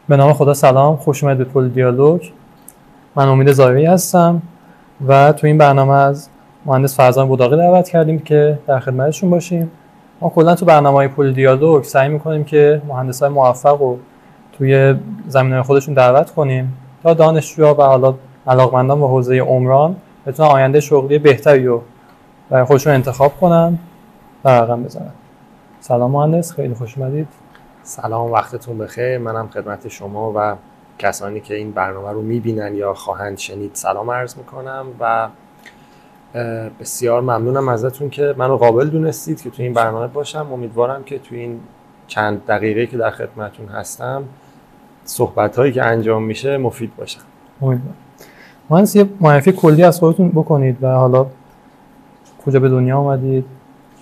به نام خدا سلام، خوش اومدید به پل دیالوگ. من امید زاهری هستم و تو این برنامه از مهندس فرزان بوداقی دعوت کردیم که در خدمتشون باشیم. ما کلا تو برنامه‌های پل دیالوگ سعی می‌کنیم که مهندسای موفق رو توی زمینه‌های خودشون دعوت کنیم تا دانشجوها و حالا علاقمندان به حوزه عمران بتونن آینده شغلی بهتری رو برای خودشون انتخاب کنن و رقم بزنن. سلام مهندس، خیلی خوش اومدید. سلام، وقتتون بخیر. منم خدمت شما و کسانی که این برنامه رو میبینن یا خواهند شنید سلام عرض میکنم و بسیار ممنونم ازتون که منو قابل دونستید که تو این برنامه باشم. امیدوارم که تو این چند دقیقه که در خدمتتون هستم صحبت‌هایی که انجام میشه مفید باشن. امیدوارم. مهندس یه معرفی کلی از خودتون بکنید و حالا کجا به دنیا آمدید،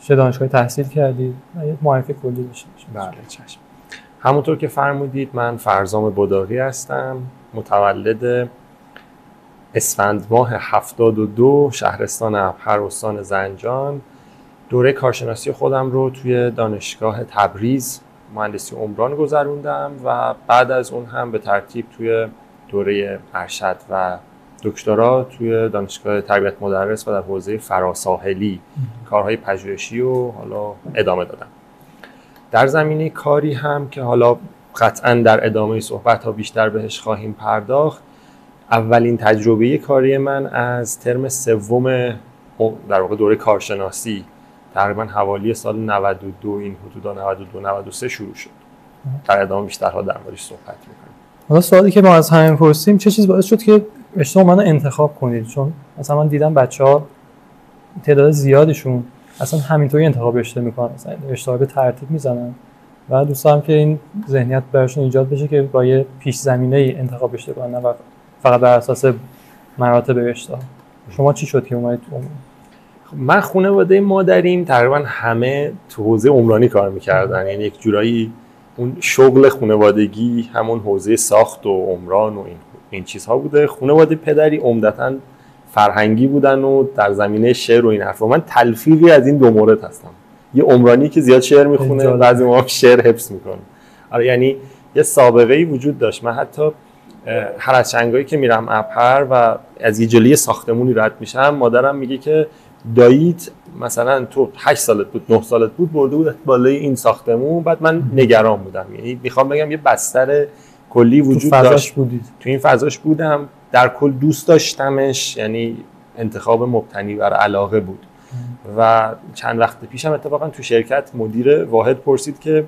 چه دانشگاهی تحصیل کردید و یه معرفی کلی داشته باشید. بله چشم. همونطور که فرمودید من فرزام بوداقی هستم، متولد اسفند ماه 72 شهرستان ابهر استان زنجان. دوره کارشناسی خودم رو توی دانشگاه تبریز مهندسی عمران گذروندم و بعد از اون هم به ترتیب توی دوره ارشد و دکترا توی دانشگاه تربیت مدرس و در حوزه فراساحلی کارهای پژوهشی و حالا ادامه دادم. در زمینه کاری هم که حالا قطعاً در ادامه صحبت‌ها بیشتر بهش خواهیم پرداخت، اولین تجربه کاری من از ترم سوم در واقع دوره کارشناسی تقریباً حوالی سال 92 این حدودا 92 93 شروع شد. در ادامه بیشترها در موردش صحبت می‌کنیم. حالا سوالی که ما از همین پرسیم، چه چیز باعث شد که اشتباه منو انتخاب کنید؟ چون مثلا من دیدم بچه‌ها تعداد زیادشون اصلا همینطوری انتخاب رشته میکنن، مثلا رشته به ترتیب میزنن و دوست دارم که این ذهنیت براشون ایجاد بشه که با یه پیش زمینه انتخاب رشته کنن و فقط بر اساس مراتب رشته. شما چی شد که اومدید تو عمران؟ من خانواده مادریم تقریبا همه تو حوزه عمرانی کار میکردن، یعنی یک جورایی اون شغل خانوادگی همون حوزه ساخت و عمران و این چیزها بوده. خانواده پدری عمدتاً فرهنگی بودن و در زمینه شعر و این حرفا. من تلفیقی از این دو مورد هستم، یه عمرانی که زیاد شعر میخونه، بعضی موقع شعر حفظ میکنه. آره یعنی یه سابقه‌ای وجود داشت. من حتی هر از چنگایی که میرم ابهر و از یه جلوی ساختمونی رد میشم، مادرم میگه که داییت مثلا تو 8 سالت بود 9 سالت بود برده بود بالای این ساختمون. بعد من نگران بودم، یعنی میخوام بگم یه بستر کلی وجود داشت. تو این فضاش بودم، در کل دوست داشتمش، یعنی انتخاب مبتنی بر علاقه بود. و چند وقت پیشم اتفاقا تو شرکت مدیر واحد پرسید که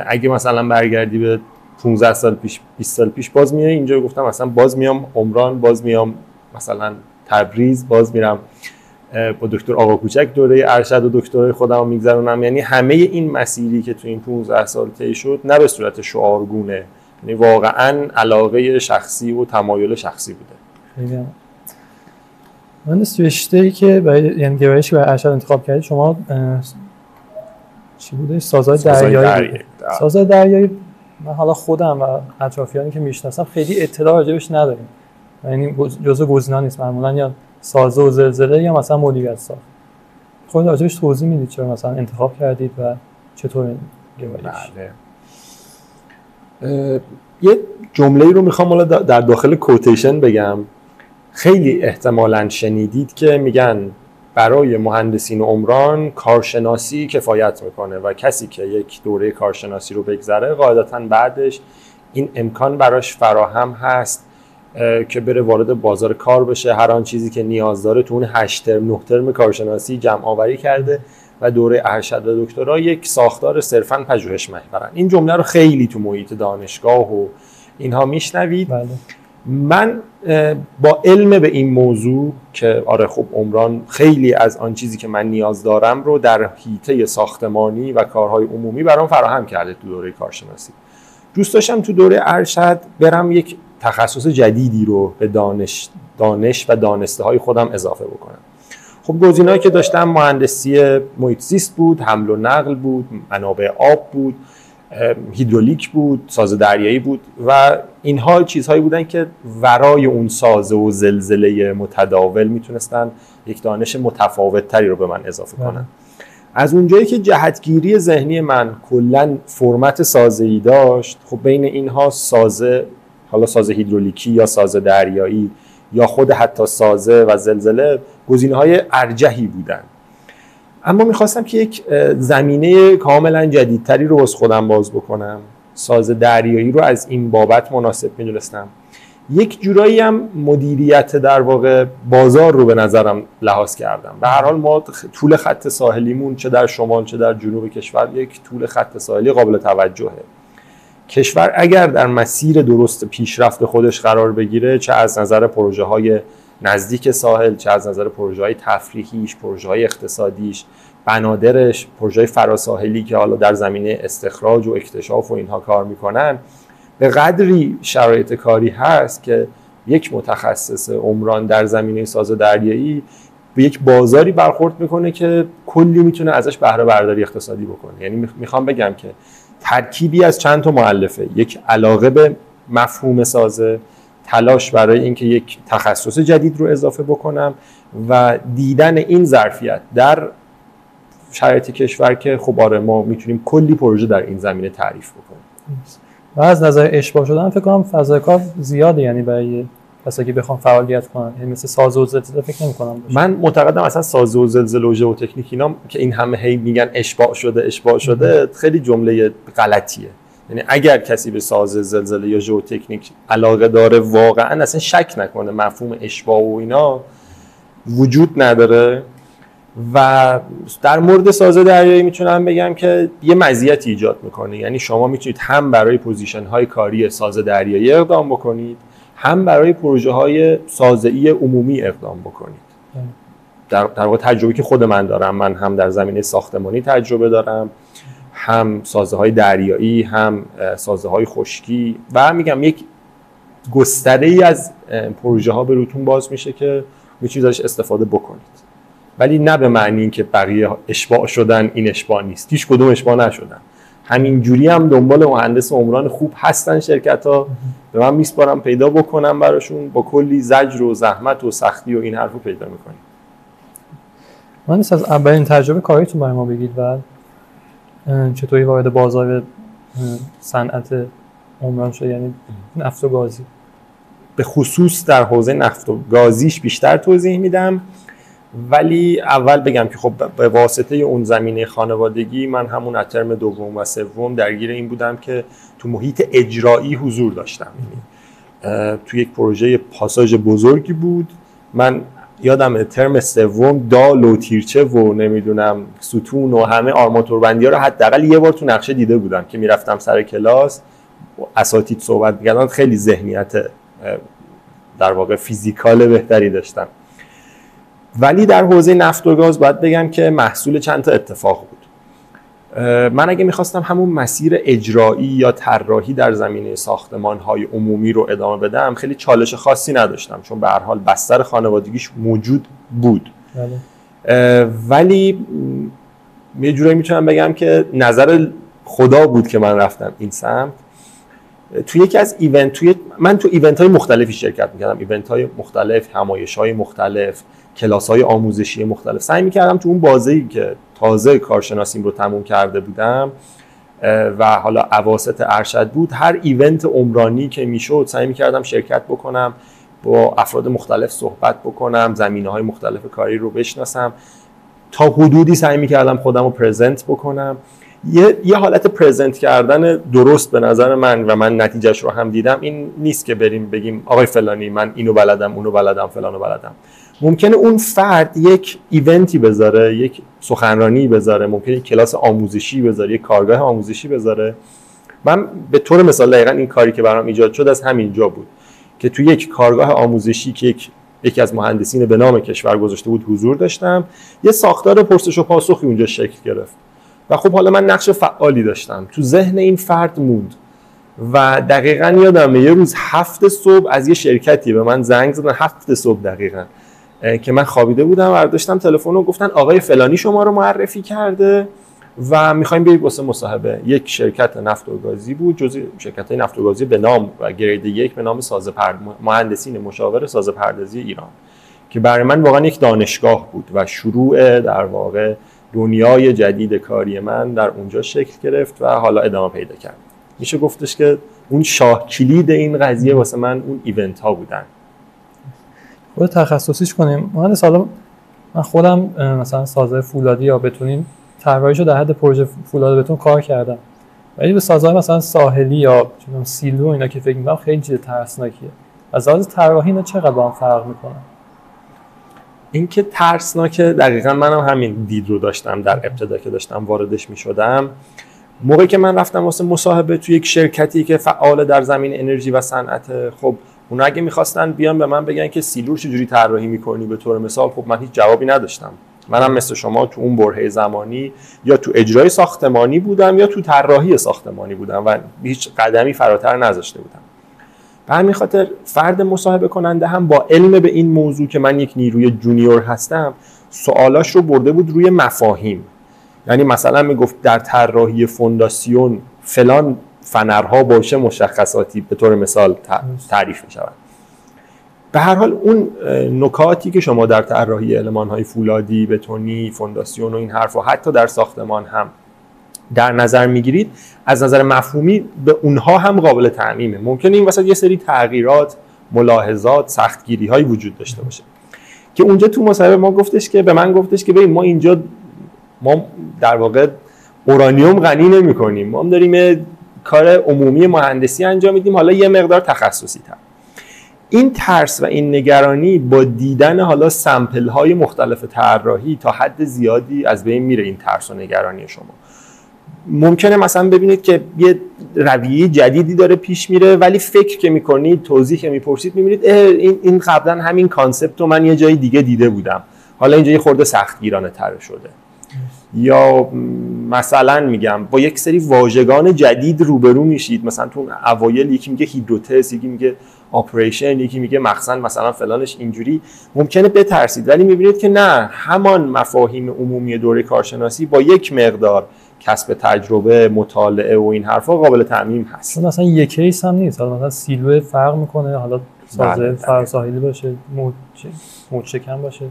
اگه مثلا برگردی به 15 سال پیش 20 سال پیش باز میای اینجا؟ گفتم مثلا باز میام عمران، باز میام مثلا تبریز، باز میرم با دکتر آقا کوچک دوره ارشد و دکترای خودم میگذرونم. یعنی همه این مسیری که تو این 15 سال طی شد نه به صورت شعارگونه، یعنی واقعا علاقه شخصی و تمایل شخصی بوده. خیلی من رشته‌ای که برای یعنی گرایشی برای ارشد انتخاب کردید شما چی بوده؟ سازهای دریایی. سازهای دریایی من حالا خودم و اطرافیانی که میشناسم خیلی اطلاع راجعش نداریم، یعنی جزء گزینه‌ها نیست. معمولا یا سازه و زلزله یا مثلا مدیریت ساخت. خودت راجعش توضیح میدید چرا مثلا انتخاب کردید و چطور گرایش؟ بله. یه جمله‌ای رو میخوام حالا در داخل کوتیشن بگم. خیلی احتمالاً شنیدید که میگن برای مهندسین عمران کارشناسی کفایت میکنه و کسی که یک دوره کارشناسی رو بگذره قاعدتاً بعدش این امکان براش فراهم هست که بره وارد بازار کار بشه، هر آن چیزی که نیاز داره تو اون 8 ترم 9 ترم کارشناسی جمع آوری کرده و دوره ارشد و دکترا یک ساختار صرفاً پژوهش محورن. این جمله رو خیلی تو محیط دانشگاه و اینها میشنوید. بله. من با علم به این موضوع که آره خب عمران خیلی از آن چیزی که من نیاز دارم رو در حیطه ساختمانی و کارهای عمومی برام فراهم کرده تو دوره کارشناسی، دوست داشتم تو دوره ارشد برم یک تخصص جدیدی رو به دانش و دانسته های خودم اضافه بکنم. خب گزینه‌هایی که داشتم مهندسی محیط زیست بود، حمل و نقل بود، منابع آب بود، هیدرولیک بود، ساز دریایی بود و اینها چیزهایی بودن که ورای اون سازه و زلزله متداول میتونستن یک دانش متفاوت تری رو به من اضافه کنن. از اونجایی که جهتگیری ذهنی من کلا فرمت سازه‌ای داشت، خب بین اینها سازه، حالا سازه هیدرولیکی یا سازه دریایی یا خود حتی سازه و زلزله گزینه‌های ارجحی بودن. اما میخواستم که یک زمینه کاملا جدیدتری رو واسه خودم باز بکنم. سازه دریایی رو از این بابت مناسب می‌دونستم. یک جورایی هم مدیریت در واقع بازار رو به نظرم لحاظ کردم. به هر حال ما طول خط ساحلیمون چه در شمال چه در جنوب کشور یک طول خط ساحلی قابل توجهه. کشور اگر در مسیر درست پیشرفت خودش قرار بگیره، چه از نظر پروژه‌های نزدیک ساحل، چه از نظر پروژه‌های تفریحیش، پروژه‌های اقتصادیش، بنادرش، پروژه‌های فراساحلی که حالا در زمینه استخراج و اکتشاف و اینها کار میکنن، به قدری شرایط کاری هست که یک متخصص عمران در زمینه سازه دریایی به یک بازاری برخورد میکنه که کلی میتونه ازش بهره برداری اقتصادی بکنه. یعنی میخوام بگم که ترکیبی از چند تا مؤلفه، یک علاقه به مفهوم سازه، تلاش برای اینکه یک تخصص جدید رو اضافه بکنم و دیدن این ظرفیت در شرایط کشور که خب آره ما میتونیم کلی پروژه در این زمینه تعریف بکنیم. و از نظر اشباع شدن فکر کنم فضای کار زیاده، یعنی برای کسایی که بخوام فعالیت کنن، یعنی مثل سازه و زلزله فکر نمی‌کنم باشه. من معتقدم اصلا سازه و زلزله و ژئوتکنیک اینا که این همه هی میگن اشباع شده خیلی جمله غلطیه. یعنی اگر کسی به سازه زلزله یا ژئوتکنیک علاقه داره واقعا اصلا شک نکنه مفهوم اشباع و اینا وجود نداره. و در مورد سازه دریایی میتونم بگم که یه مزیت ایجاد میکنه، یعنی شما میتونید هم برای پوزیشن های کاری سازه دریایی اقدام بکنید، هم برای پروژه های سازه‌ای عمومی اقدام بکنید. در واقع تجربه که خود من دارم، من هم در زمینه ساختمانی تجربه دارم، هم سازه های دریایی، هم سازه های خشکی، و میگم یک گستره ای از پروژه ها به روتون باز میشه که میتونید ازش استفاده بکنید. ولی نه به معنی اینکه بقیه اشباع شدن این اشباع نیست، هیچ کدوم اشباع نشدن. همین جوری هم دنبال مهندس عمران خوب هستن شرکت‌ها، به من میسپارم پیدا بکنم براشون، با کلی زجر و زحمت و سختی و این حرفو پیدا می‌کنیم. مهندس از اولین تجربه کاریتون برای ما بگید و چطوری وارد بازار صنعت عمران شد، یعنی نفت و گازی. به خصوص در حوزه نفت و گازیش بیشتر توضیح میدم، ولی اول بگم که خب به واسطه اون زمینه خانوادگی من همون از ترم دوم و سوم درگیر این بودم که تو محیط اجرایی حضور داشتم. تو یک پروژه پاساژ بزرگی بود، من یادم ترم سوم دال و تیرچه و نمیدونم ستون و همه آرماتوربندی ها رو حداقل یه بار تو نقشه دیده بودم که میرفتم سر کلاس اساتید صحبت می‌کردن، خیلی ذهنیت در واقع فیزیکال بهتری داشتم. ولی در حوزه نفت و گاز باید بگم که محصول چند تا اتفاق بود. من اگه میخواستم همون مسیر اجرایی یا طراحی در زمینه ساختمان‌های عمومی رو ادامه بدم، خیلی چالش خاصی نداشتم، چون به هر حال بستر خانوادگیش موجود بود. ولی یه جورایی میتونم بگم که نظر خدا بود که من رفتم این سمت. توی یکی از من تو ایونت‌های مختلفی شرکت می‌کردم، ایونت‌های مختلف، همایش‌های مختلف، کلاس‌های آموزشی مختلف. سعی می‌کردم تو اون بازه‌ای که تازه کارشناسیم رو تموم کرده بودم و حالا اواسط ارشد بود، هر ایونت عمرانی که میشد سعی می‌کردم شرکت بکنم، با افراد مختلف صحبت بکنم، زمینه‌های مختلف کاری رو بشناسم، تا حدودی سعی می‌کردم خودم رو پرزنت بکنم. یه حالت پرزنت کردن درست به نظر من و من نتیجهش رو هم دیدم این نیست که بریم بگیم آقای فلانی من اینو بلدم اونو بلدم فلانو بلدم. ممکنه اون فرد یک ایونتی بذاره، یک سخنرانی بذاره، ممکنه یک کلاس آموزشی بذاره، یک کارگاه آموزشی بذاره. من به طور مثال دقیقاً این کاری که برام ایجاد شد از همین جا بود که توی یک کارگاه آموزشی که یکی از مهندسین به نام کشور گذاشته بود حضور داشتم، یه ساختار پرسش و پاسخی اونجا شکل گرفت و خب حالا من نقش فعالی داشتم، تو ذهن این فرد موند و دقیقاً یادمه یه روز 7 صبح از یه شرکتی به من زنگ زدن، 7 صبح دقیقاً، که من خوابیده بودم، برداشتم تلفن و گفتن آقای فلانی شما رو معرفی کرده و می‌خوایم بیاید واسه مصاحبه. یک شرکت نفت و گازی بود، جزء شرکت‌های نفت و گازی به نام و گرید 1 به نام مهندسین مشاور سازه‌پردازی ایران، که برای من واقعا یک دانشگاه بود و شروع در واقع دنیای جدید کاری من در اونجا شکل گرفت و حالا ادامه پیدا کرد. میشه گفتش که اون شاه کلید این قضیه واسه من اون ایونت ها بودن. خود تخصصیش کنیم. مهندس حالا من خودم مثلا سازهای فولادی یا بتونین طراحیشو در حد پروژه فولاد بتون کار کردم، ولی به سازهای مثلا ساحلی یا سیلو اینا که فکر می‌کنم خیلی چیز ترسناکیه. از لحاظ طراحی اینا چقدر با هم فرق می‌کنن؟ این که ترسناکه دقیقاً منم همین دید رو داشتم در ابتدا که داشتم واردش می‌شدم. موقعی که من رفتم واسه مصاحبه توی یک شرکتی که فعال در زمین انرژی و صنعت، خب اونا اگه می‌خواستن بیان به من بگن که سیلو رو چجوری طراحی می‌کنی به طور مثال، خب من هیچ جوابی نداشتم. منم مثل شما تو اون برهه زمانی یا تو اجرای ساختمانی بودم یا تو طراحی ساختمانی بودم و هیچ قدمی فراتر نذاشته بودم. به همین خاطر فرد مصاحبه کننده هم با علم به این موضوع که من یک نیروی جونیور هستم، سوالاش رو برده بود روی مفاهیم. یعنی مثلا میگفت در طراحی فونداسیون فلان فنرها باشه مشخصاتی به طور مثال تعریف می‌شود. به هر حال اون نکاتی که شما در طراحی المان‌های فولادی، بتونی، فونداسیون و این حرفا حتی در ساختمان هم در نظر میگیرید، از نظر مفهومی به اونها هم قابل تعمیمه. ممکنه این وسط یه سری تغییرات، ملاحظات، سختگیری‌هایی وجود داشته باشه که اونجا تو مصاحبه به من گفتش که ببین ما اینجا در واقع اورانیوم غنی نمی‌کنیم، ما هم داریم کار عمومی مهندسی انجام میدیم، حالا یه مقدار تخصصی تر. این ترس و این نگرانی با دیدن حالا سمپل های مختلف طراحی تا حد زیادی از بین میره. این ترس و نگرانی شما ممکنه مثلا ببینید که یه رویه جدیدی داره پیش میره، ولی فکر که میکنید، توضیح که میپرسید، میبینید این قبلا همین کانسپت رو من یه جای دیگه دیده بودم، حالا اینجا یه خورده سختگیرانه تر شده. یا مثلا میگم با یک سری واژگان جدید روبرو میشید، مثلا تو اوایل یکی میگه هیدروتست، یکی میگه اپریشن، یکی میگه مخزن مثلا فلانش اینجوری، ممکنه بترسید، ولی میبینید که نه، همان مفاهیم عمومی دوره کارشناسی با یک مقدار کسب تجربه، مطالعه و این حرفا قابل تعمیم هست. چون مثلا یک کیس هم نیست، حالا مثلا سیلو فرق میکنه، حالا سازه فراساحلی باشه، موج شکن باشه.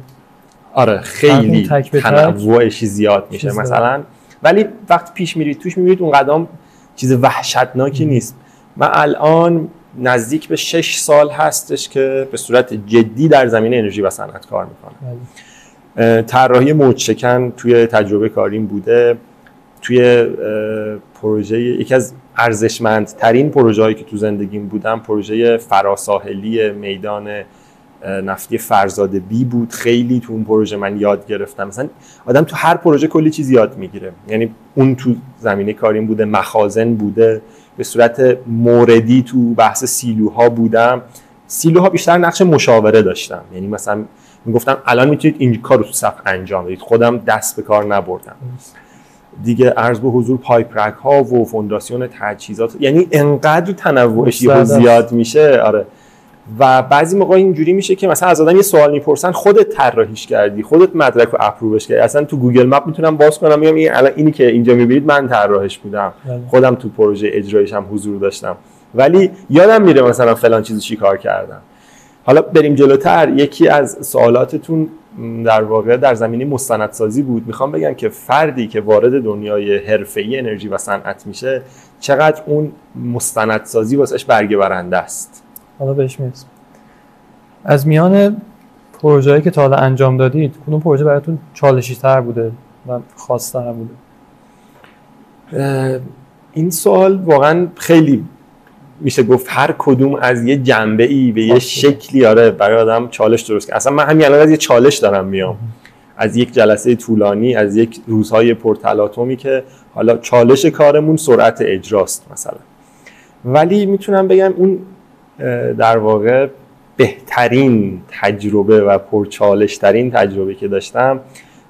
آره خیلی تنوعش زیاد میشه مثلا، ولی وقتی پیش میرید توش میبینید اون قدم چیز وحشتناکی نیست. من الان نزدیک به 6 سال هستش که به صورت جدی در زمینه انرژی و صنعت کار میکنم. طراحی موج شکن توی تجربه کاریم بوده، توی پروژه یکی از ارزشمندترین پروژه‌هایی که تو زندگیم بودم پروژه فراساحلی میدان نفتی فرزاد بی بود. خیلی تو اون پروژه من یاد گرفتم. مثلا آدم تو هر پروژه کلی چیز یاد میگیره، یعنی اون تو زمینه کاریم بوده، مخازن بوده، به صورت موردی تو بحث سیلوها بودم. سیلوها بیشتر نقش مشاوره داشتم، یعنی مثلا میگفتم الان میتونید این کار رو تو صف انجام بدید، خودم دست به کار نبردم دیگه. عرض به حضور پایپ رک ها و فونداسیون تجهیزات، یعنی انقدر تنوعش زیاد میشه. آره. و بعضی موقع اینجوری میشه که مثلا از آدم یه سوال میپرسن، خودت طراحیش کردی، خودت مدرک رو اپرووش کردی، اصلا تو گوگل مپ میتونم باز کنم میگم این الان اینی که اینجا میبینید من طراحش بودم، خودم تو پروژه اجرایش هم حضور داشتم، ولی یادم میره مثلا فلان چیزو چیکار کردم. حالا بریم جلوتر. یکی از سوالاتتون در واقع در زمینه مستندسازی بود. میخوام بگم که فردی که وارد دنیای حرفه‌ای انرژی و صنعت میشه چقدر اون مستندسازی واسش برگه برنده است. حالا بهش میرسیم. از میان پروژه‌ای که تا حالا انجام دادید کدوم پروژه براتون چالشی‌تر بوده و خاص‌تر بوده؟ این سوال واقعا خیلی میشه گفت هر کدوم از یه جنبه‌ای به یه شکلی برای آدم چالش درست کنه. اصلا من همین الان از یه چالش دارم میام، از یک جلسه طولانی، از یک روزهای پرتلاطمی که حالا چالش کارمون سرعت اجراست مثلا. ولی میتونم بگم اون در واقع بهترین تجربه و پرچالش ترین تجربه که داشتم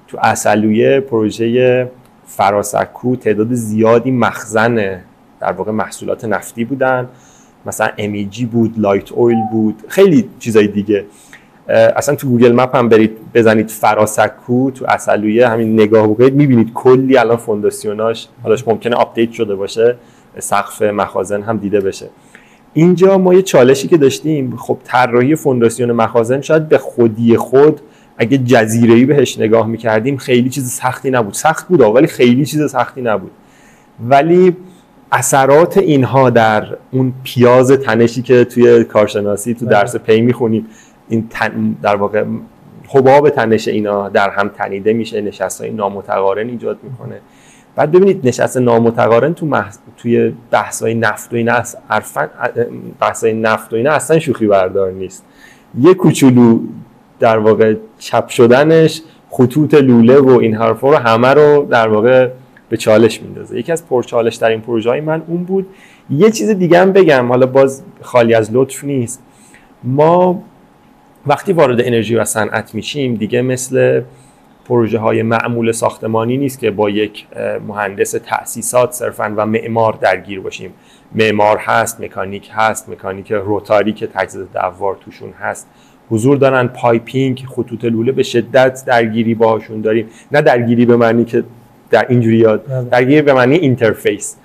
تو عسلویه پروژه فراسکو تعداد زیادی مخزن در واقع محصولات نفتی بودن، مثلا MEG بود، لایت اویل بود، خیلی چیزای دیگه. اصلا تو گوگل مپ هم برید بزنید فراسکو تو عسلویه، همین نگاه بکنید میبینید کلی الان فونداسیوناش حالاش ممکنه آپدیت شده باشه، سقف مخازن هم دیده بشه. اینجا ما یه چالشی که داشتیم، خب طراحی فونداسیون مخازن شاید به خودی خود اگه جزیره‌ای بهش نگاه می‌کردیم خیلی چیز سختی نبود. سخت بود ولی خیلی چیز سختی نبود. ولی اثرات اینها در اون پیاز تنشی که توی کارشناسی تو درس پی می‌خونیم، این در واقع حباب تنش اینا در هم تنیده میشه، نشست‌های نامتقارن ایجاد میکنه. بعد ببینید نشست نامتقارن توی بحث‌های نفت و اینا بحث‌های نفت و اینا اصلا شوخی بردار نیست. یه کوچولو در واقع چپ شدنش خطوط لوله و این حرفا رو همه رو در واقع به چالش میندازه. یکی از پرچالش ترین پروژه‌های من اون بود. یه چیز دیگه هم بگم، حالا باز خالی از لطف نیست، ما وقتی وارد انرژی و صنعت میشیم دیگه مثل پروژه های معمول ساختمانی نیست که با یک مهندس تأسیسات صرفاً و معمار درگیر باشیم. معمار هست، مکانیک هست، مکانیک روتاری که تجهیزات دوار توشون هست حضور دارن، پایپینگ، خطوط لوله به شدت درگیری باهاشون داریم. نه درگیری به معنی که در اینجوری یاد، درگیری به معنی اینترفیس.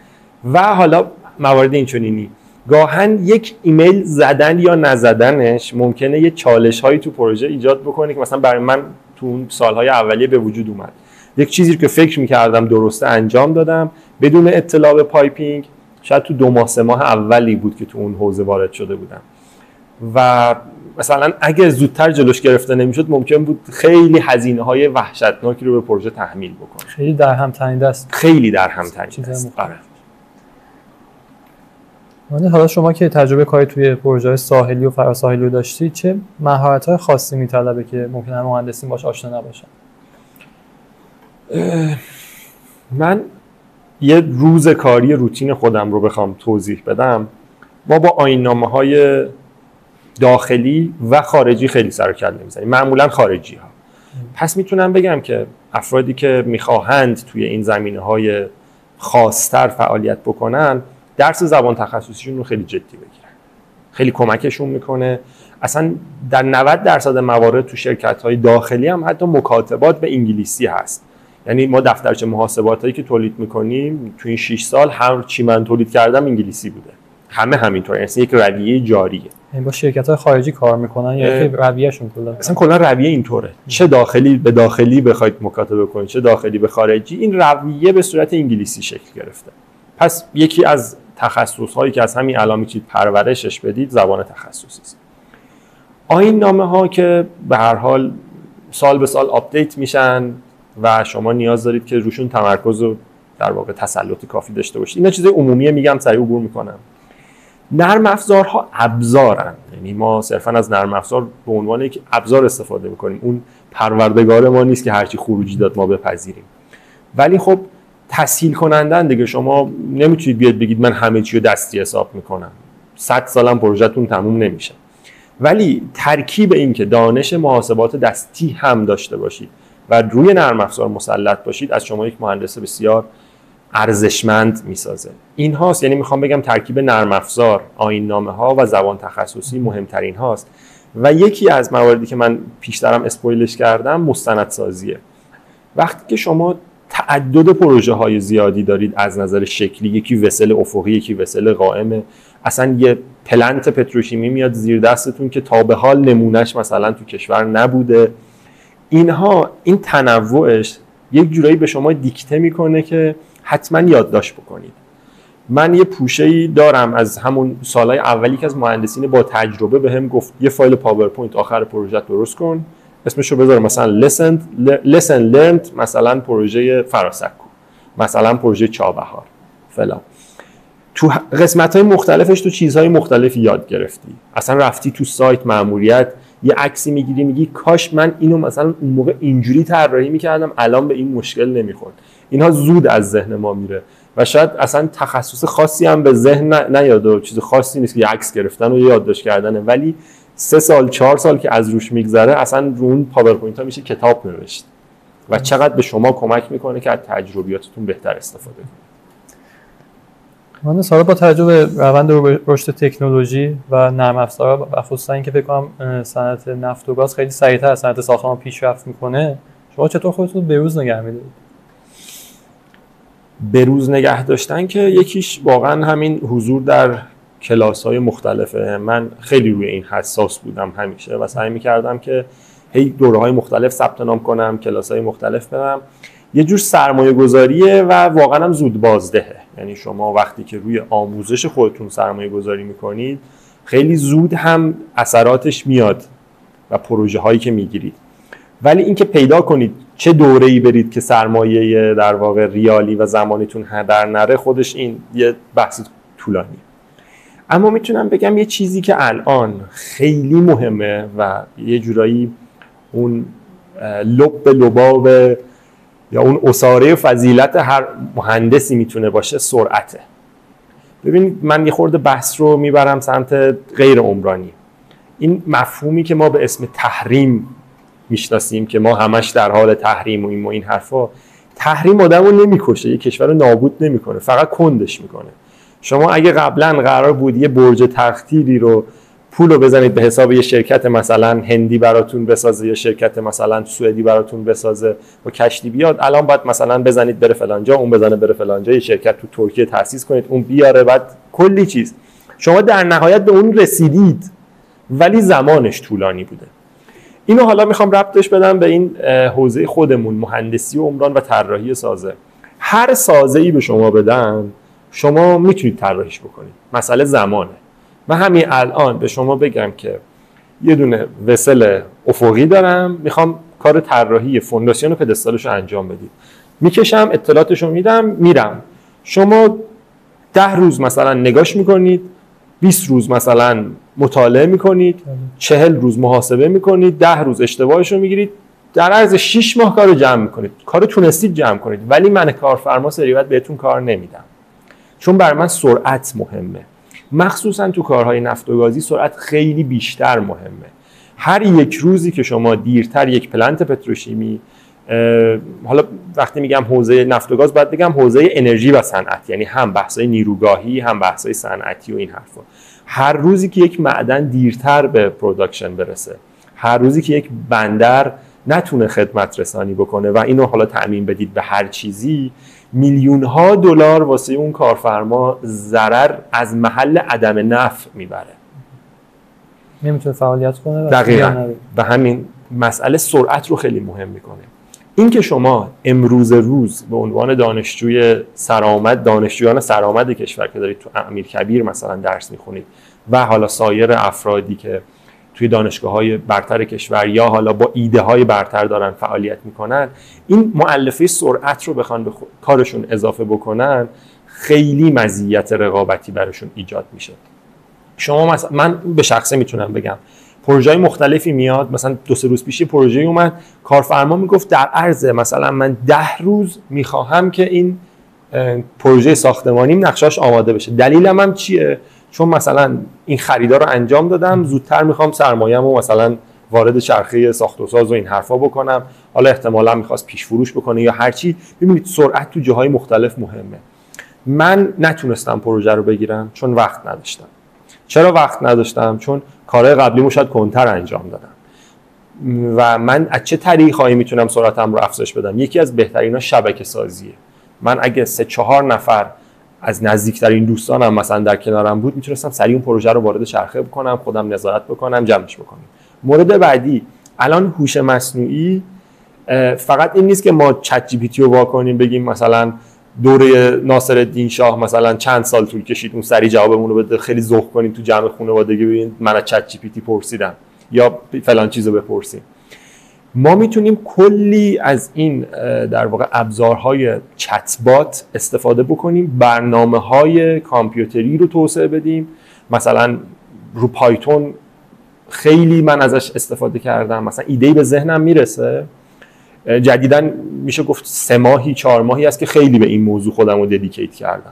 و حالا موارد اینچنینی گاهن یک ایمیل زدن یا نزدنش ممکنه یه چالش هایی تو پروژه ایجاد بکنه که مثلا برای من تو اون سالهای اولیه به وجود اومد. یک چیزی که فکر می‌کردم درسته انجام دادم بدون اطلاع به پایپینگ، شاید تو 2 ماه 3 ماه اولی بود که تو اون حوزه وارد شده بودم و مثلا اگه زودتر جلوش گرفته نمیشد ممکن بود خیلی هزینه‌های وحشتناکی رو به پروژه تحمیل بکنه. خیلی در هم تنیده است. خیلی در هم تنیده است. حالا شما که تجربه کاری توی پروژه‌های ساحلی و فراساحلی رو داشتید، چه مهارت‌های خاصی می‌طلبه که ممکنه مهندسین باهاش آشنا نباشن؟ من یه روز کاری روتین خودم رو بخوام توضیح بدم، ما با آیین‌نامه‌های داخلی و خارجی خیلی سر و کله می‌زنیم، معمولاً خارجی‌ها. پس میتونم بگم که افرادی که می‌خواهند توی این زمینه‌های خاص‌تر فعالیت بکنن درس زبان تخصصیشون رو خیلی جدی بگیرن. خیلی کمکشون میکنه. اصلا در 90% موارد تو شرکت‌های داخلی هم حتی مکاتبات به انگلیسی هست. یعنی ما دفترچه محاسباتایی که تولید میکنیم تو این 6 سال هر چی من تولید کردم انگلیسی بوده. همه همینطوره. یعنی یک رویه جاریه. یعنی با شرکت‌های خارجی کار میکنن یا که رویه‌شون کلا اصلا کلا رویه اینطوره. چه داخلی به داخلی بخواید مکاتبه کنید، چه داخلی به خارجی، این رویه به صورت انگلیسی شکل گرفته. پس یکی از تخصص‌هایی که از همین الان می‌چید پرورشش بدید زبان تخصصی است. آیین‌نامه‌ها که به هر حال سال به سال آپدیت میشن و شما نیاز دارید که روشون تمرکز و در واقع تسلط کافی داشته باشید. اینا چیزای عمومیه، میگم سریع عبور میکنم. نرم افزارها ابزارن، یعنی ما صرفا از نرم افزار به عنوان یک ابزار استفاده میکنیم. اون پروردگار ما نیست که هرچی خروجی داد ما بپذیریم. ولی خب تسهیل کنندن دیگه. شما نمیتونید بیاد بگید من همه چی رو دستی حساب میکنم. 100 سالم پروژهتون تموم نمیشه. ولی ترکیب این که دانش محاسبات دستی هم داشته باشید و روی نرم افزار مسلط باشید از شما یک مهندس بسیار ارزشمند میسازه. این هاست، یعنی میخوام بگم ترکیب نرم افزار، آیین‌نامه‌ها و زبان تخصصی مهمترین هاست. و یکی از مواردی که من پیشترم اسپویلش کردم مستندسازیه. وقتی که شما تعدد پروژه های زیادی دارید از نظر شکلی، یکی وسل افقی، یکی وسل قائمه، اصلا یه پلنت پتروشیمی میاد زیر دستتون که تا به حال نمونهش مثلا تو کشور نبوده. اینها، این تنوعش یک جورایی به شما دیکته میکنه که حتما یادداشت بکنید. من یه پوشه‌ای دارم از همون سالهای اولی که از مهندسین با تجربه بهم گفت یه فایل پاورپوینت آخر پروژه درست کن، اسمشو بذار مثلا lesson learned، مثلا پروژه فراسکو، مثلا پروژه چابهار فلان. تو قسمت‌های مختلفش تو چیزهای مختلفی یاد گرفتی. اصلا رفتی تو سایت مأموریت یه عکسی میگیری میگی کاش من اینو مثلا اون موقع اینجوری طراحی میکردم الان به این مشکل نمیخورد. اینها زود از ذهن ما میره و شاید اصلا تخصص خاصی هم به ذهن نیاد و چیز خاصی نیست که یه عکس گرفتن و یادداشت کردنه، ولی 3 سال 4 سال که از روش میگذره اصلا رو اون پاورپوینت ها میشه کتاب نوشت و چقدر به شما کمک میکنه که از تجربیاتتون بهتر استفاده کنید. من حالا با توجه به روند رشد تکنولوژی و نرم افزارها و خصوصا اینکه فکر کنم صنعت نفت و گاز خیلی سریعتر از صنعت ساختمان پیشرفت میکنه، شما چطور خودتون به روز نگه می‌دارید؟ به روز نگه داشتن که یکیش واقعا همین حضور در کلاس‌های مختلفه. من خیلی روی این حساس بودم همیشه و سعی می‌کردم که هی دوره‌های مختلف ثبت نام کنم، کلاس‌های مختلف برم. یه جور سرمایه گذاریه و واقعا هم زود بازدهه. یعنی شما وقتی که روی آموزش خودتون سرمایه گذاری میکنید خیلی زود هم اثراتش میاد و پروژه هایی که میگیرید. ولی اینکه پیدا کنید چه دوره‌ای برید که سرمایه در واقع ریالی و زمانیتون هدر نره، خودش این یه بحث طولانیه. اما میتونم بگم یه چیزی که الان خیلی مهمه و یه جورایی اون لب لباب یا اون اساره فضیلت هر مهندسی میتونه باشه، سرعته. ببینید من یه خورده بحث رو میبرم سمت غیر عمرانی. این مفهومی که ما به اسم تحریم میشناسیم که ما همش در حال تحریم و این حرفا، تحریم آدمو نمیکشه، یه کشور رو نابود نمیکنه، فقط کندش میکنه. شما اگه قبلا قرار بود یه برج تختیری رو پول رو بزنید به حساب یه شرکت مثلا هندی براتون بسازه یا شرکت مثلا سوئدی براتون بسازه و کشتی بیاد، الان باید مثلا بزنید بره فلان جا، اون بزنه بره فلان جا، یه شرکت تو ترکیه تأسیس کنید، اون بیاره، بعد کلی چیز. شما در نهایت به اون رسیدید ولی زمانش طولانی بوده. اینو حالا میخوام ربطش بدم به این حوزه خودمون، مهندسی و عمران و طراحی سازه. هر سازه‌ای به شما بدن شما میتونید طراحیش بکنید، مسئله زمانه. من همین الان به شما بگم که یه دونه وسل افقی دارم، میخوام کار طراحی فونداسیون و پدستالش رو انجام بدید، میکشم، اطلاعاتش رو میدم، میرم. شما 10 روز مثلا نگاش میکنید، 20 روز مثلا مطالعه میکنید، 40 روز محاسبه میکنید، 10 روز اشتباهش رو میگیرید، در عرض 6 ماه کار رو جمع میکنید. کار تونستید جمع کنید، ولی من کارفرما سریعت بهتون کار نمیدم، چون برای من سرعت مهمه. مخصوصا تو کارهای نفت و گازی سرعت خیلی بیشتر مهمه. هر یک روزی که شما دیرتر یک پلنت پتروشیمی، حالا وقتی میگم حوزه نفت و گاز باید بگم حوزه انرژی و صنعت، یعنی هم بحثای نیروگاهی هم بحثای صنعتی و این حرفا. هر روزی که یک معدن دیرتر به پروداکشن برسه، هر روزی که یک بندر نتونه خدمت رسانی بکنه و اینو حالا تأمین بدید به هر چیزی، میلیون ها دلار واسه اون کارفرما ضرر از محل عدم نفع میبره، نمیتونه فعالیت کنه. دقیقاً. و همین مسئله سرعت رو خیلی مهم میکنه. این که شما امروز روز به عنوان دانشجوی سرآمد، دانشجویان سرآمد کشور که دارید تو امیرکبیر مثلا درس میخونید و حالا سایر افرادی که توی دانشگاه‌های برتر کشور یا حالا با ایده‌های برتر دارن فعالیت میکنن، این مؤلفه سرعت رو بخوان به کارشون اضافه بکنن، خیلی مزیت رقابتی براشون ایجاد میشه. شما مثلا من به شخصه میتونم بگم پروژه‌های مختلفی میاد، مثلا 2-3 روز پیش پروژه‌ای اومد، کارفرما میگفت در عرض مثلا من 10 روز میخواهم که این پروژه ساختمانیم نقشه‌اش آماده بشه. دلیلم هم چیه؟ چون مثلا این خریدا رو انجام دادم، زودتر میخوام سرمایه‌مو مثلا وارد چرخه ساخت و ساز و این حرفا بکنم، حالا احتمالاً میخواست پیش فروش بکنه یا هر چی. ببینید سرعت تو جاهای مختلف مهمه. من نتونستم پروژه رو بگیرم چون وقت نداشتم. چرا وقت نداشتم؟ چون کارهای قبلیمو شاید کنتر انجام دادم. و من از چه طریقی میتونم سرعتم رو افزایش بدم؟ یکی از بهترینا شبکه سازیه. من اگه 3-4 نفر از نزدیکترین دوستانم مثلا در کنارم بود، میتونستم سریع اون پروژه رو وارد چرخه بکنم، خودم نظارت بکنم، جمعش بکنم. مورد بعدی، الان هوش مصنوعی فقط این نیست که ما چت جی پی تی رو واکنیم بگیم مثلا دوره ناصرالدین شاه مثلا چند سال طول کشید اون سریع جوابمون رو بده، خیلی ذوق کنیم تو جمع خانوادگی ببینید من از چت جی پی تی پرسیدم یا فلان چیزو بپرسیم. ما میتونیم کلی از این در واقع ابزارهای چت بات استفاده بکنیم، برنامه‌های کامپیوتری رو توسعه بدیم. مثلا رو پایتون خیلی من ازش استفاده کردم، مثلا ایده‌ای به ذهنم میرسه، جدیداً میشه گفت 3 ماهی 4 ماهی است که خیلی به این موضوع خودم رو ددیکیت کردم.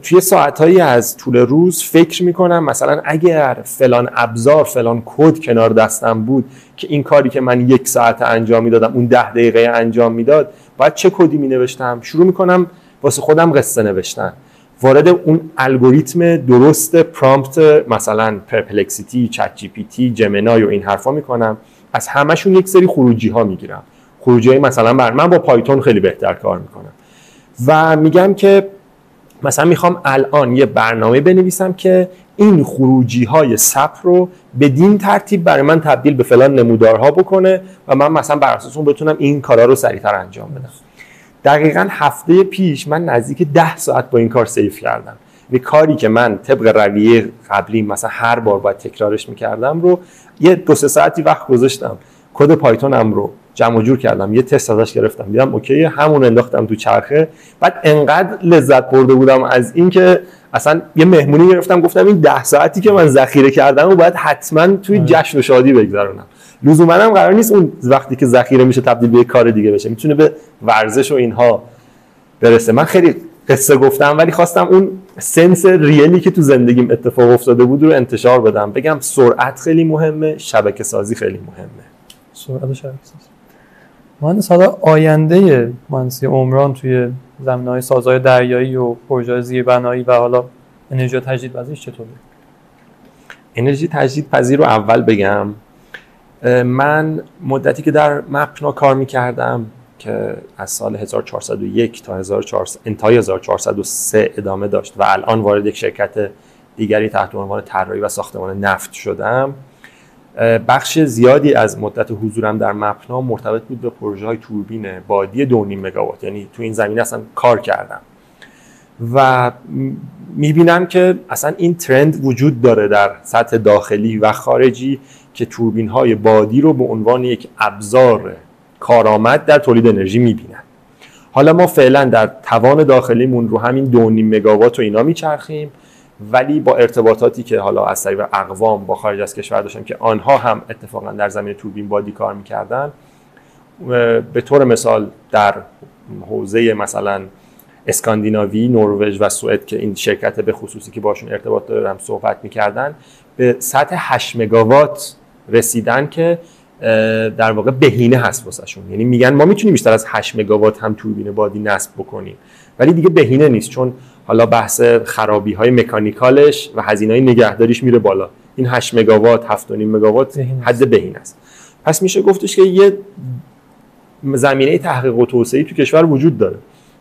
توی ساعتهایی از طول روز فکر میکنم مثلا اگر فلان ابزار فلان کد کنار دستم بود که این کاری که من 1 ساعت انجام میدادم اون 10 دقیقه انجام میداد، باید چه کدی مینوشتم؟ شروع میکنم واسه خودم قصه نوشتن، وارد اون الگوریتم درست پرامپت مثلا پرپلکسیتی، چت جی پی تی، جمینای و این حرفا میکنم، از همشون یک سری خروجی ها میگیرم. خروجی های مثلا من با پایتون خیلی بهتر کار میکنم و میگم که مثلا میخوام الان یه برنامه بنویسم که این خروجی های صبر رو بدین ترتیب برای من تبدیل به فلان نمودارها بکنه و من مثلا بر اساس اون بتونم این کارا رو سریعتر انجام بدم. دقیقاً هفته پیش من نزدیک 10 ساعت با این کار سیف کردم. یه کاری که من طبق رویه قبلی مثلا هر بار باید تکرارش میکردم رو یه 2-3 ساعتی وقت گذاشتم، کد پایتونم رو جمع و جور کردم، یه تست ازش گرفتم، دیدم اوکی، همون انداختم تو چرخه. بعد انقدر لذت برده بودم از این که اصلا یه مهمونی گرفتم، گفتم این 10 ساعتی که من ذخیره کردم رو باید حتما توی جشن و شادی بگذرونم. لزوما هم قرار نیست اون وقتی که ذخیره میشه تبدیل به کار دیگه بشه، میتونه به ورزش و اینها برسه. من خیلی قصه گفتم ولی خواستم اون سنس ریالی که تو زندگیم اتفاق افتاده بود رو انتشار بدم. بگم سرعت خیلی مهمه، شبکه سازی خیلی مهمه. سرعت و شبکه سازی. مهندس، حالا آینده مهندسی عمران توی زمینه‌های سازهای دریایی و پروژه‌های زیربنایی و حالا انرژی تجدیدپذیرش چطوره؟ انرژی تجدیدپذیر رو اول بگم. من مدتی که در مپنا کار می‌کردم که از سال 1401 تا انتهای 1403 ادامه داشت و الان وارد یک شرکت دیگری تحت عنوان طراحی و ساختمان نفت شدم، بخش زیادی از مدت حضورم در مپنا مرتبط بود به پروژه‌های توربین بادی 2.5 مگاوات. یعنی تو این زمینه اصلا کار کردم و می‌بینم که اصلا این ترند وجود داره در سطح داخلی و خارجی که توربین‌های بادی رو به عنوان یک ابزار کارآمد در تولید انرژی می‌بینن. حالا ما فعلا در توان داخلیمون رو همین 2.5 مگاوات و اینا میچرخیم، ولی با ارتباطاتی که حالا از طریق اقوام با خارج از کشور داشتم که آنها هم اتفاقا در زمینه توربین بادی کار می‌کردن، به طور مثال در حوزه مثلا اسکاندیناوی، نروژ و سوئد که این شرکت به خصوصی که باشون ارتباط دارم صحبت می‌کردن، به سطح 8 مگاوات رسیدن که در واقع بهینه هست واسهشون. یعنی میگن ما میتونیم بیشتر از 8 مگاوات هم توربین بادی نصب بکنیم ولی دیگه بهینه نیست، چون حالا بحث خرابی‌های مکانیکالش و هزینه‌های نگهداریش میره بالا. این 8 مگاوات 7.5 مگاوات حد بهینه است. پس میشه گفتش که یه زمینه تحقیق و توسعه تو کشور وجود داره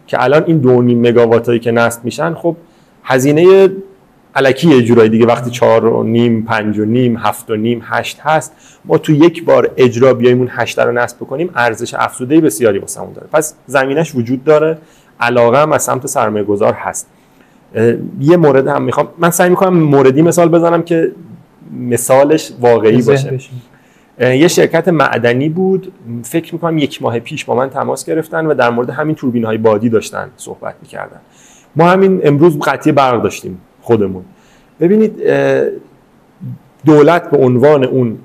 که الان این 2.5 مگاواتایی که نصب میشن خب هزینه الکی یه جورایی دیگه وقتی 4.5 5.5 7.5 8 هست، ما تو یک بار اجرا بیایم اون 8 رو نصب بکنیم ارزش افزوده بسیاری واسمون داره. پس زمینش وجود داره، علاقه هم از سمت سرمایه‌گذار هست. یه مورد هم میخوام من سعی میکنم موردی مثال بزنم که مثالش واقعی باشه. یه شرکت معدنی بود، فکر میکنم 1 ماه پیش با من تماس گرفتن و در مورد همین توربین‌های بادی داشتن صحبت میکردن. ما همین امروز قطعی برق داشتیم خودمون. ببینید دولت به عنوان اون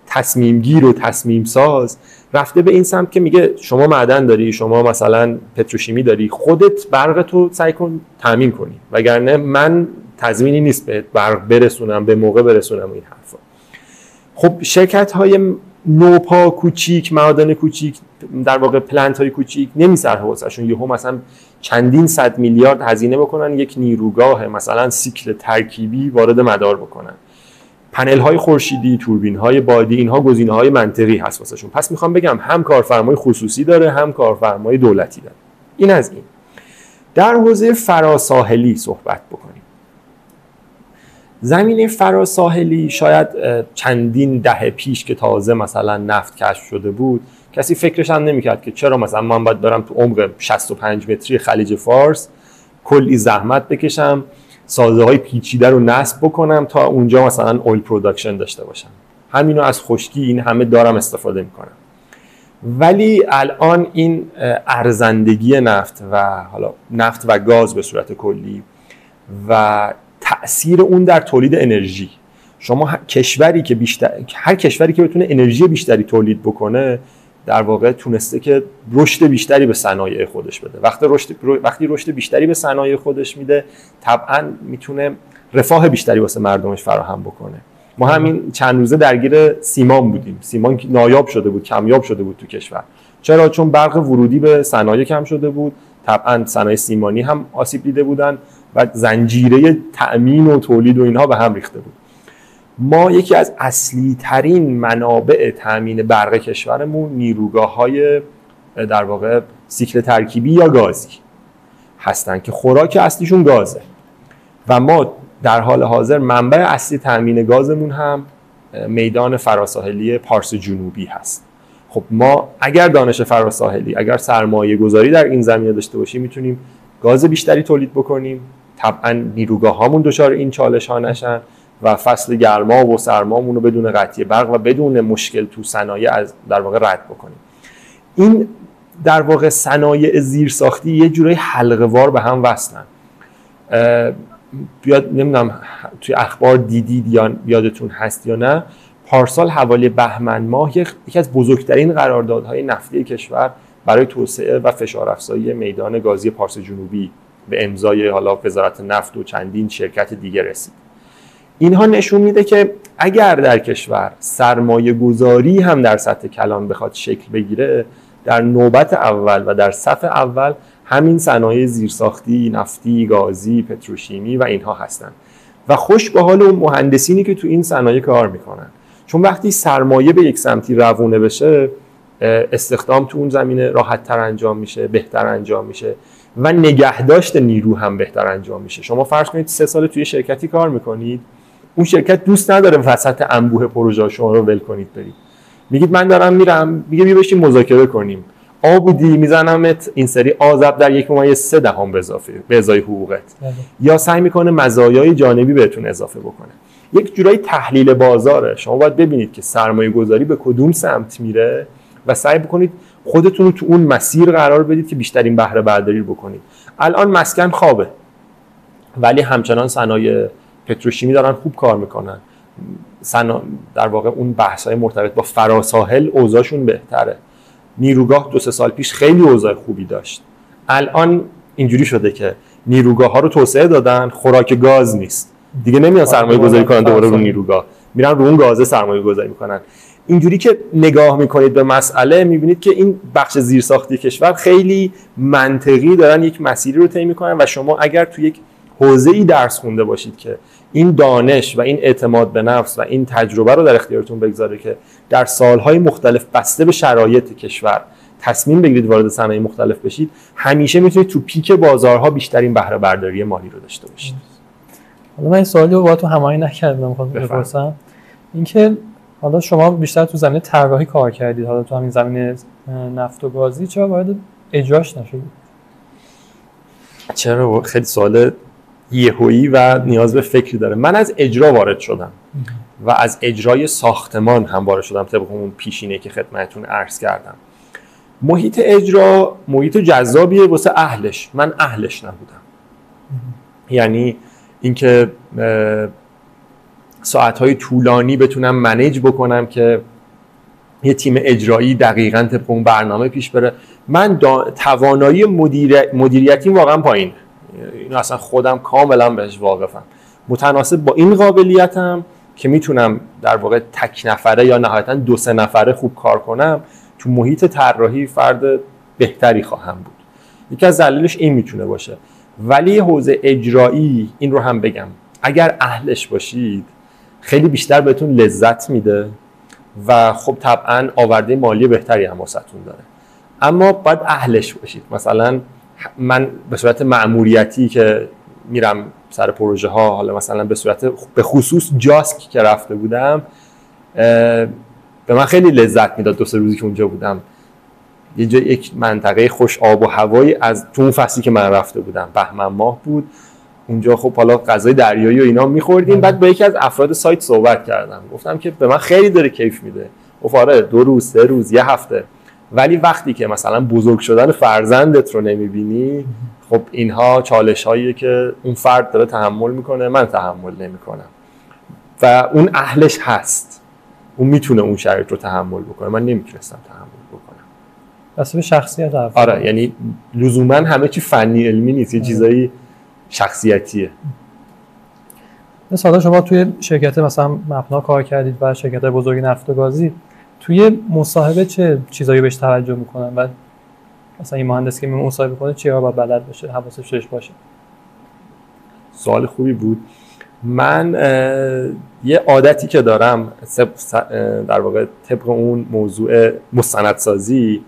تصمیم گیر و تصمیم ساز رفته به این سمت که میگه شما معدن داری، شما مثلا پتروشیمی داری، خودت برق تو سعی کن تامین کنی، وگرنه من تضمینی نیست بهت برق برسونم، به موقع برسونم این حرفا. خب شرکت های نوپا کوچیک، معادن کوچیک، در واقع پلنت های کوچیک نمیصرفه واسهشون یهو مثلا چندین صد میلیارد هزینه بکنن یک نیروگاه مثلا سیکل ترکیبی وارد مدار بکنن. پنل های خورشیدی، توربین های بادی، اینها گزینه های منطقی هست واسهشون. پس میخوام بگم هم کارفرمای خصوصی داره هم کارفرمای دولتی داره. این از این. در حوزه فراساحلی صحبت بکنیم. زمینه فراساحلی شاید چندین دهه پیش که تازه مثلا نفت کشف شده بود کسی فکرش هم نمی‌کرد که چرا مثلا من باید برم تو عمق 65 متری خلیج فارس کلی زحمت بکشم، سازه‌های پیچیده رو نصب بکنم تا اونجا مثلا اویل پروداکشن داشته باشم. همینو از خشکی این همه دارم استفاده میکنم. ولی الان این ارزندگی نفت و حالا نفت و گاز به صورت کلی و تأثیر اون در تولید انرژی، شما هر کشوری که بتونه انرژی بیشتری تولید بکنه در واقع تونسته که رشد بیشتری به صنایع خودش بده. وقتی رشد بیشتری به صنایع خودش میده طبعا میتونه رفاه بیشتری واسه مردمش فراهم بکنه. ما همین چند روزه درگیر سیمان بودیم. سیمان نایاب شده بود، کمیاب شده بود تو کشور. چرا؟ چون برق ورودی به صنایع کم شده بود. طبعا صنایع سیمانی هم آسیب دیده بودن و زنجیره تأمین و تولید و اینها به هم ریخته بود. ما یکی از اصلی ترین منابع تأمین برق کشورمون نیروگاه‌های در واقع سیکل ترکیبی یا گازی هستن که خوراک اصلیشون گازه و ما در حال حاضر منبع اصلی تامین گازمون هم میدان فراساحلی پارس جنوبی هست. خب ما اگر دانش فراساحلی، اگر سرمایه گذاری در این زمینه داشته باشیم، میتونیم گاز بیشتری تولید بکنیم. طبعا نیروگاهامون دچار این چالش ها نشن و فصل گرما و سرمامون رو بدون قطعی برق و بدون مشکل تو صنایع از در واقع رد بکنیم. این در واقع صنایع زیرساختی یه جورایی حلقه وار به هم وصلن. بیاد نمیدونم توی اخبار دیدید یا یادتون هست یا نه، پارسال حوالی بهمن ماه یکی از بزرگترین قراردادهای نفتی کشور برای توسعه و فشار افزایی میدان گازی پارس جنوبی به امضای حالا وزارت نفت و چندین شرکت دیگه رسید. اینها نشون میده که اگر در کشور سرمایه گذاری هم در سطح کلان بخواد شکل بگیره، در نوبت اول و در صف اول همین صنایع زیرساختی، نفتی، گازی، پتروشیمی و اینها هستن و خوش به حال اون مهندسینی که تو این صنایع کار میکنن. چون وقتی سرمایه به یک سمتی روونه بشه، استخدام تو اون زمینه راحت تر انجام میشه، بهتر انجام میشه و نگهداشت نیرو هم بهتر انجام میشه. شما فرض کنید 3 سال توی شرکتی کار میکنید، اون شرکت دوست نداره وسط انبوه پروژه شما رو ول کنید برید. میگید من دارم میرم، میگه بیا بشین مذاکره کنیم. بودی میزنمت این سری آذر در 1.3 به ازای حقوقت. یا سعی میکنه مزایای جانبی بهتون اضافه بکنه. یک جورایی تحلیل بازاره. شما باید ببینید که سرمایه گذاری به کدوم سمت میره و سعی بکنید خودتون رو تو اون مسیر قرار بدید که بیشترین بهره برداری بکنید. الان مسکن خوابه، ولی همچنان صنایع پتروشیمی دارن خوب کار میکنن. در واقع اون بحث‌های مرتبط با فراساحل اوضاعشون بهتره. نیروگاه 2-3 سال پیش خیلی اوضاع خوبی داشت. الان اینجوری شده که نیروگاه ها رو توسعه دادن، خوراک گاز نیست. دیگه نمیان سرمایه گذاری کنن دوباره رو نیروگاه، میرن رو اون گازه سرمایه گذاری میکنن. اینجوری که نگاه میکنید به مسئله، میبینید که این بخش زیرساختی کشور خیلی منطقی دارن یک مسیری رو طی میکنن و شما اگر تو یک حوزه‌ای درس خونده باشید که این دانش و این اعتماد به نفس و این تجربه رو در اختیارتون بگذاره که در سالهای مختلف بسته به شرایط کشور تصمیم بگیرید وارد صنایع مختلف بشید، همیشه میتونید تو پیک بازارها بیشترین بهره برداری مالی رو داشته باشید. حالا من این سوالی رو با تو هماهنگ نکردم، می‌خوام بپرسم اینکه حالا شما بیشتر تو زمینه طراحی کار کردید، حالا تو همین زمینه نفت و گازی چرا وارد اجراش نشدید؟ چرا؟ خیلی سوال یهویی و نیاز به فکری داره. من از اجرا وارد شدم و از اجرای ساختمان هم وارد شدم طبق اون پیشینه‌ای که خدمتتون عرض کردم. محیط اجرا محیط جذابیه واسه اهلش، من اهلش نبودم. یعنی اینکه ساعت‌های طولانی بتونم منیج بکنم که یه تیم اجرایی دقیقاً طبق اون برنامه پیش بره. من توانایی مدیریتی واقعا پایینه. اینو اصلا خودم کاملا بهش واقفم. متناسب با این قابلیتم که میتونم در واقع تک نفره یا نهایتاً 2-3 نفره خوب کار کنم، تو محیط طراحی فرد بهتری خواهم بود. یکی از دلایلش این میتونه باشه. ولی حوزه اجرایی، این رو هم بگم، اگر اهلش باشید خیلی بیشتر بهتون لذت میده و خب طبعاً آورده مالی بهتری هم واسهتون داره. اما باید اهلش باشید. مثلا من به صورت مأموریتی که میرم سر پروژه ها، حالا مثلا به خصوص جاسک که رفته بودم، به من خیلی لذت میداد 2-3 روزی که اونجا بودم. یک منطقه خوش آب و هوایی از تو اون فصلی که من رفته بودم، بهمن ماه بود اونجا. خب حالا غذای دریایی و اینا میخوردیم. بعد با یکی از افراد سایت صحبت کردم، گفتم که به من خیلی داره کیف میده. گفت آره 2 روز 3 روز 1 هفته، ولی وقتی که مثلا بزرگ شدن فرزندت رو نمیبینی، خب اینها چالش هاییه که اون فرد داره تحمل میکنه، من تحمل نمیکنم و اون اهلش هست، اون میتونه اون شرایط رو تحمل بکنه، من نمیتونستم تحمل بکنم. بس به شخصیت حرف. آره، یعنی لزوما همه چی فنی علمی نیست، یه چیزایی شخصیتیه. مثلا شما توی شرکت مثلا مپنا کار کردید و شرکت بزرگ نفت و گازی، توی مصاحبه چه چیزایی بهش توجه میکنن و مثلا این مهندس که مصاحبه کنه چی‌ها باید بلد باشه، حواسش باشه؟ سوال خوبی بود. من یه عادتی که دارم در واقع طبق اون موضوع مستندسازی،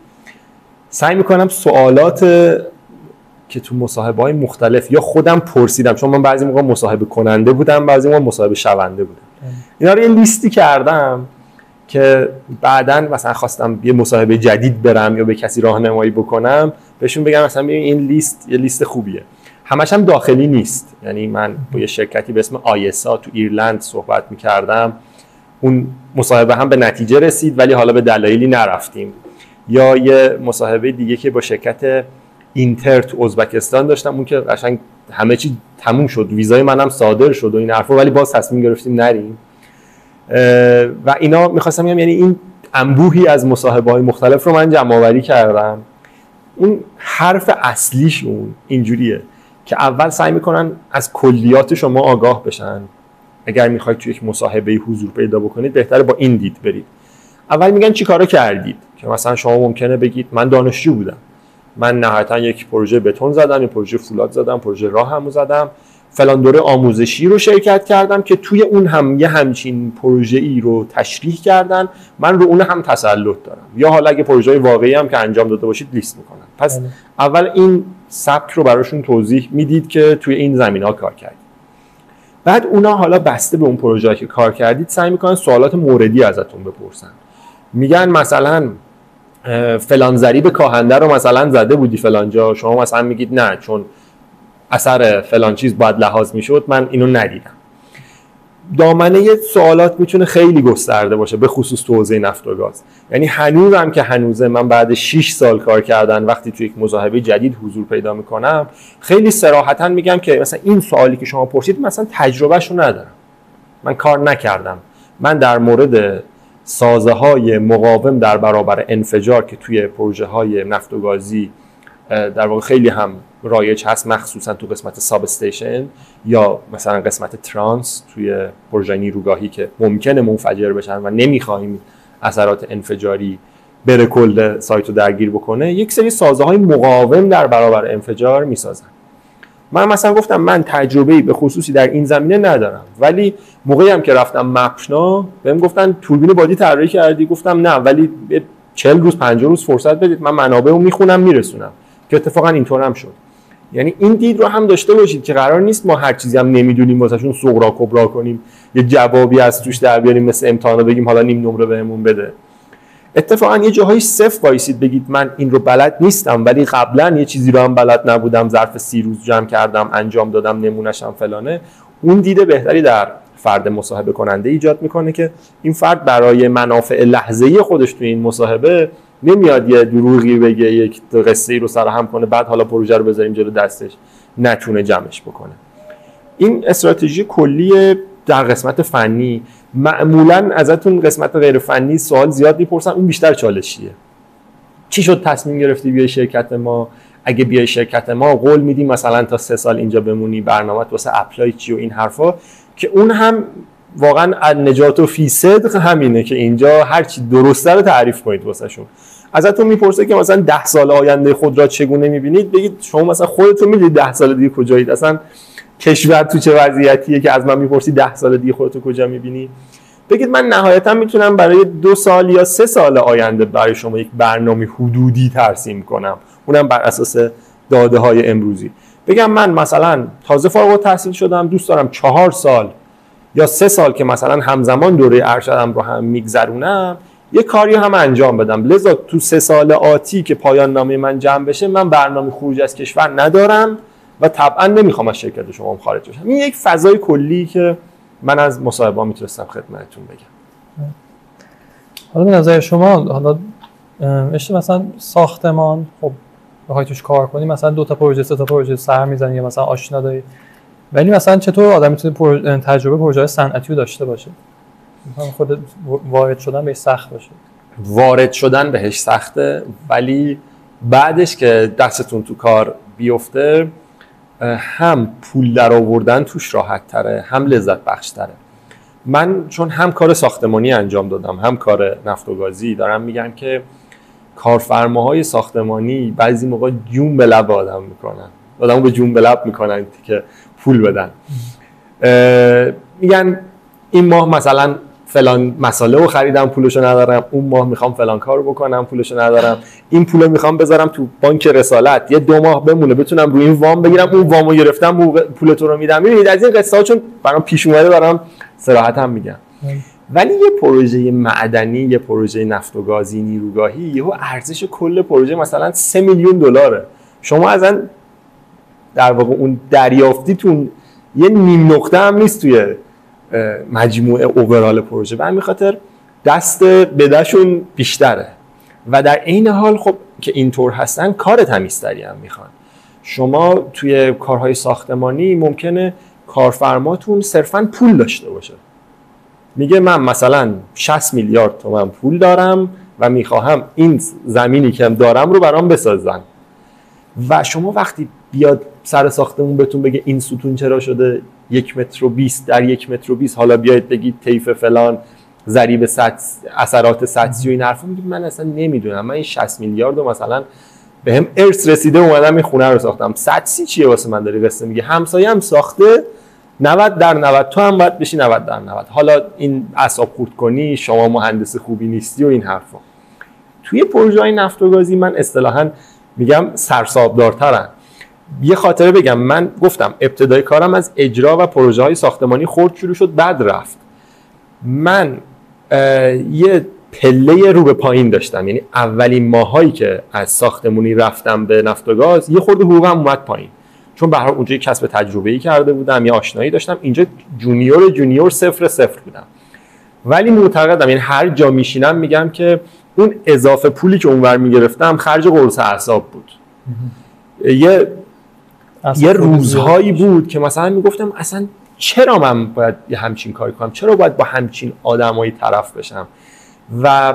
سعی میکنم سوالات که تو مصاحبه‌های مختلف یا خودم پرسیدم، چون من بعضی موقع مصاحبه کننده بودم، بعضی موقع مصاحبه شونده بودم، اینا رو یه لیستی کردم که بعداً مثلا خواستم یه مصاحبه جدید برم یا به کسی راهنمایی بکنم، بهشون بگم مثلا این لیست یه لیست خوبیه. همش هم داخلی نیست، یعنی من با یه شرکتی به اسم آیسا تو ایرلند صحبت می‌کردم، اون مصاحبه هم به نتیجه رسید ولی حالا به دلایلی نرفتیم. یا یه مصاحبه دیگه که با شرکت اینتر تو ازبکستان داشتم، اون که قشنگ همه چی تموم شد، ویزای منم صادر شد و این حرفا، ولی باز تصمیم گرفتیم نریم. و اینا می‌خواستم بگم یعنی این انبوهی از مصاحبه‌های مختلف رو من جمع آوری کردم. اون حرف اصلیشون اینجوریه که اول سعی میکنن از کلیات شما آگاه بشن. اگر میخواید توی یک مصاحبه حضور پیدا بکنید بهتره با این دید برید. اول میگن چی کارا کردید، که مثلا شما ممکنه بگید من دانشجو بودم، من نهایتا یک پروژه بتون زدم، یک پروژه فولاد زدم، پروژه راهمو زدم، فلان دوره آموزشی رو شرکت کردم که توی اون هم یه همچین پروژه‌ای رو تشریح کردن، من رو اون هم تسلط دارم. یا حالا اگه پروژه واقعی هم که انجام داده باشید لیست میکنن. پس اول این سبک رو براشون توضیح میدید که توی این زمینه‌ها کار کردید. بعد اونا حالا بسته به اون پروژه‌ای که کار کردید سعی میکنن سوالات موردی ازتون بپرسن. میگن مثلا فلان ضریب کاهنده رو مثلا زده بودی فلان جا، شما مثلا میگید نه چون اثر فلان چیز باید لحاظ میشد من اینو ندیدم. دامنه سوالات میتونه خیلی گسترده باشه، به خصوص تو حوزه نفت و گاز. یعنی هنوزم که هنوزه من بعد 6 سال کار کردن وقتی توی یک مصاحبه جدید حضور پیدا میکنم، خیلی صراحتا میگم که مثلا این سوالی که شما پرسید مثلا تجربهشو ندارم، من کار نکردم، من در مورد سازه‌های مقاوم در برابر انفجار که توی پروژه‌های نفت و گازی در واقع خیلی هم رایج هست، مخصوصا تو قسمت ساب استیشن یا مثلا قسمت ترانس توی پروژه نیروگاهی که ممکنه منفجر بشن و نمیخوایم اثرات انفجاری بره کل سایت رو درگیر بکنه، یک سری سازه‌های مقاوم در برابر انفجار میسازن. من مثلا گفتم من تجربه‌ای به خصوصی در این زمینه ندارم، ولی موقعی هم که رفتم مپشنا بهم گفتن توربین بادی طراحی کردی، گفتم نه ولی 40 روز 50 روز فرصت بدید من منابع رو میخونم میرسونم، که اتفاقا اینطور هم شد. یعنی این دید رو هم داشته باشید که قرار نیست ما هر چیزی هم نمیدونیم واسهشون صغرا کبرا کنیم، یه جوابی از توش در بیاریم مثل امتحانا بگیم حالا نیم نمره بهمون بده. اتفاقا یه جاهای صفر وایسید بگید من این رو بلد نیستم ولی قبلا یه چیزی رو هم بلد نبودم، ظرف 30 روز جمع کردم انجام دادم نمونه‌شم فلانه. اون دید بهتری در فرد مصاحبه کننده ایجاد میکنه که این فرد برای منافع لحظه‌ای خودش تو این مصاحبه نمیاد یه دروغی بگه، یک قصه‌ای رو سرهم کنه بعد حالا پروژه رو بذاریم جلو دستش نتونه جمعش بکنه. این استراتژی کلی در قسمت فنی. معمولاً ازتون قسمت غیر فنی سوال زیاد میپرسن، اون بیشتر چالشیه. چی شد تصمیم گرفتی بیای شرکت ما؟ اگه بیای شرکت ما قول میدیم مثلا تا 3 سال اینجا بمونی، برنامه‌ت واسه اپلای چی و این حرفا، که اون هم واقعا النجات و فی صدق همینه که اینجا هر چی درسته رو تعریف کنید واسهشون. ازتون میپرسه که مثلا 10 سال آینده خود را چگونه میبینید، بگید شما مثلا خودتون میدونید 10 سال دیگه کجایید، اصلا کشور تو چه وضعیتیه که از من میپرسی 10 سال دیگه خودتو کجا میبینی. بگید من نهایتا میتونم برای 2 سال یا 3 سال آینده برای شما یک برنامه حدودی ترسیم کنم، اونم بر اساس داده های امروزی. بگم من مثلا تازه فارغ التحصیل شدم، دوست دارم 4 سال یا 3 سال که مثلا همزمان دوره ارشدم رو هم میگذرونم یه کاری هم انجام بدم، لذا تو 3 سال آتی که پایان نامه من جمع بشه من برنامه خروج از کشور ندارم و طبعا نمیخوام از شرکت شما خارج بشم. این یک فضای کلی که من از مصاحبه‌ها میتونستم خدمتتون بگم. حالا به نظر شما حالا مثلا ساختمان، خب بخوای توش کار کنی مثلا 2 تا پروژه 3 تا پروژه سر میزنی یا مثلا آشنا داری، ولی مثلا چطور آدم میتونه تجربه پروژه صنعتی رو داشته باشه؟ خود وارد شدن بهش سخت باشه. وارد شدن بهش سخته، ولی بعدش که دستتون تو کار بیفته هم پول در آوردن توش راحت تره، هم لذت بخش تره. من چون هم کار ساختمانی انجام دادم هم کار نفت و گازی، دارم میگم که کارفرماهای ساختمانی بعضی موقع جون به لب آدم میکنن، آدمو به جون به لب میکنن که پول بدن. میگن این ماه مثلا فلان مساله رو خریدم پولشو ندارم، اون ماه میخوام فلان کارو بکنم پولشو ندارم، این پولو میخوام بذارم تو بانک رسالت یه 2 ماه بمونه بتونم روی این وام بگیرم، اون وامو گرفتم پول تو رو میدم. ببینید از این قصه ها چون برام پیش اومده برام صراحتاً میگم. ولی یه پروژه معدنی، یه پروژه نفت و گازی نیروگاهی یهو ارزش کل پروژه مثلا 3 میلیون دلاره. شما اصلا در واقع اون دریافتیتون یه نیم نقطه هم نیست توی مجموعه اوورال پروژه، به همین خاطر دست بدهشون بیشتره و در عین حال خب که اینطور هستن کار تمیزتری هم میخوان. شما توی کارهای ساختمانی ممکنه کارفرماتون صرفاً پول داشته باشه، میگه من مثلا 60 میلیارد تومان پول دارم و میخواهم این زمینی که دارم رو برام بسازن و شما وقتی بیاد سر ساختمون بهتون بگه این ستون چرا شده 1 متر و 20 در 1 متر و 20، حالا بیاید بگید طیف فلان ضریب اثرات سطحی و این حرفا، میگه من اصلا نمیدونم، من این 60 میلیارد رو مثلا بهم ارث رسیده اومدم این خونه رو ساختم، سطحی چیه واسه من داری قصه میگه، همسایه هم ساخته 90 در 90 تو هم باید بشی 90 در 90، حالا این اعصاب خورد کنی شما مهندس خوبی نیستی و این حرفا. توی پروژه‌های نفت و گازی من اصطلاحاً میگم سرسابدارترن. یه خاطره بگم، من گفتم ابتدای کارم از اجرا و پروژه های ساختمانی خرد شروع شد بعد رفت. من یه پله رو به پایین داشتم، یعنی اولین ماهایی که از ساختمونی رفتم به نفت و گاز یه خورده حقوقم اومد پایین، چون به هر حال اونجا کسب تجربه‌ای کرده بودم، یه آشنایی داشتم، اینجا جونیور 0 بودم. ولی معتقدم یعنی هر جا میشینم میگم که اون اضافه پولی که اونور میگرفتم خرج قرص اعصاب بود. یه روزهایی بود که مثلا میگفتم اصلا چرا من باید یه همچین کاری کنم، چرا باید با همچین آدمایی طرف بشم. و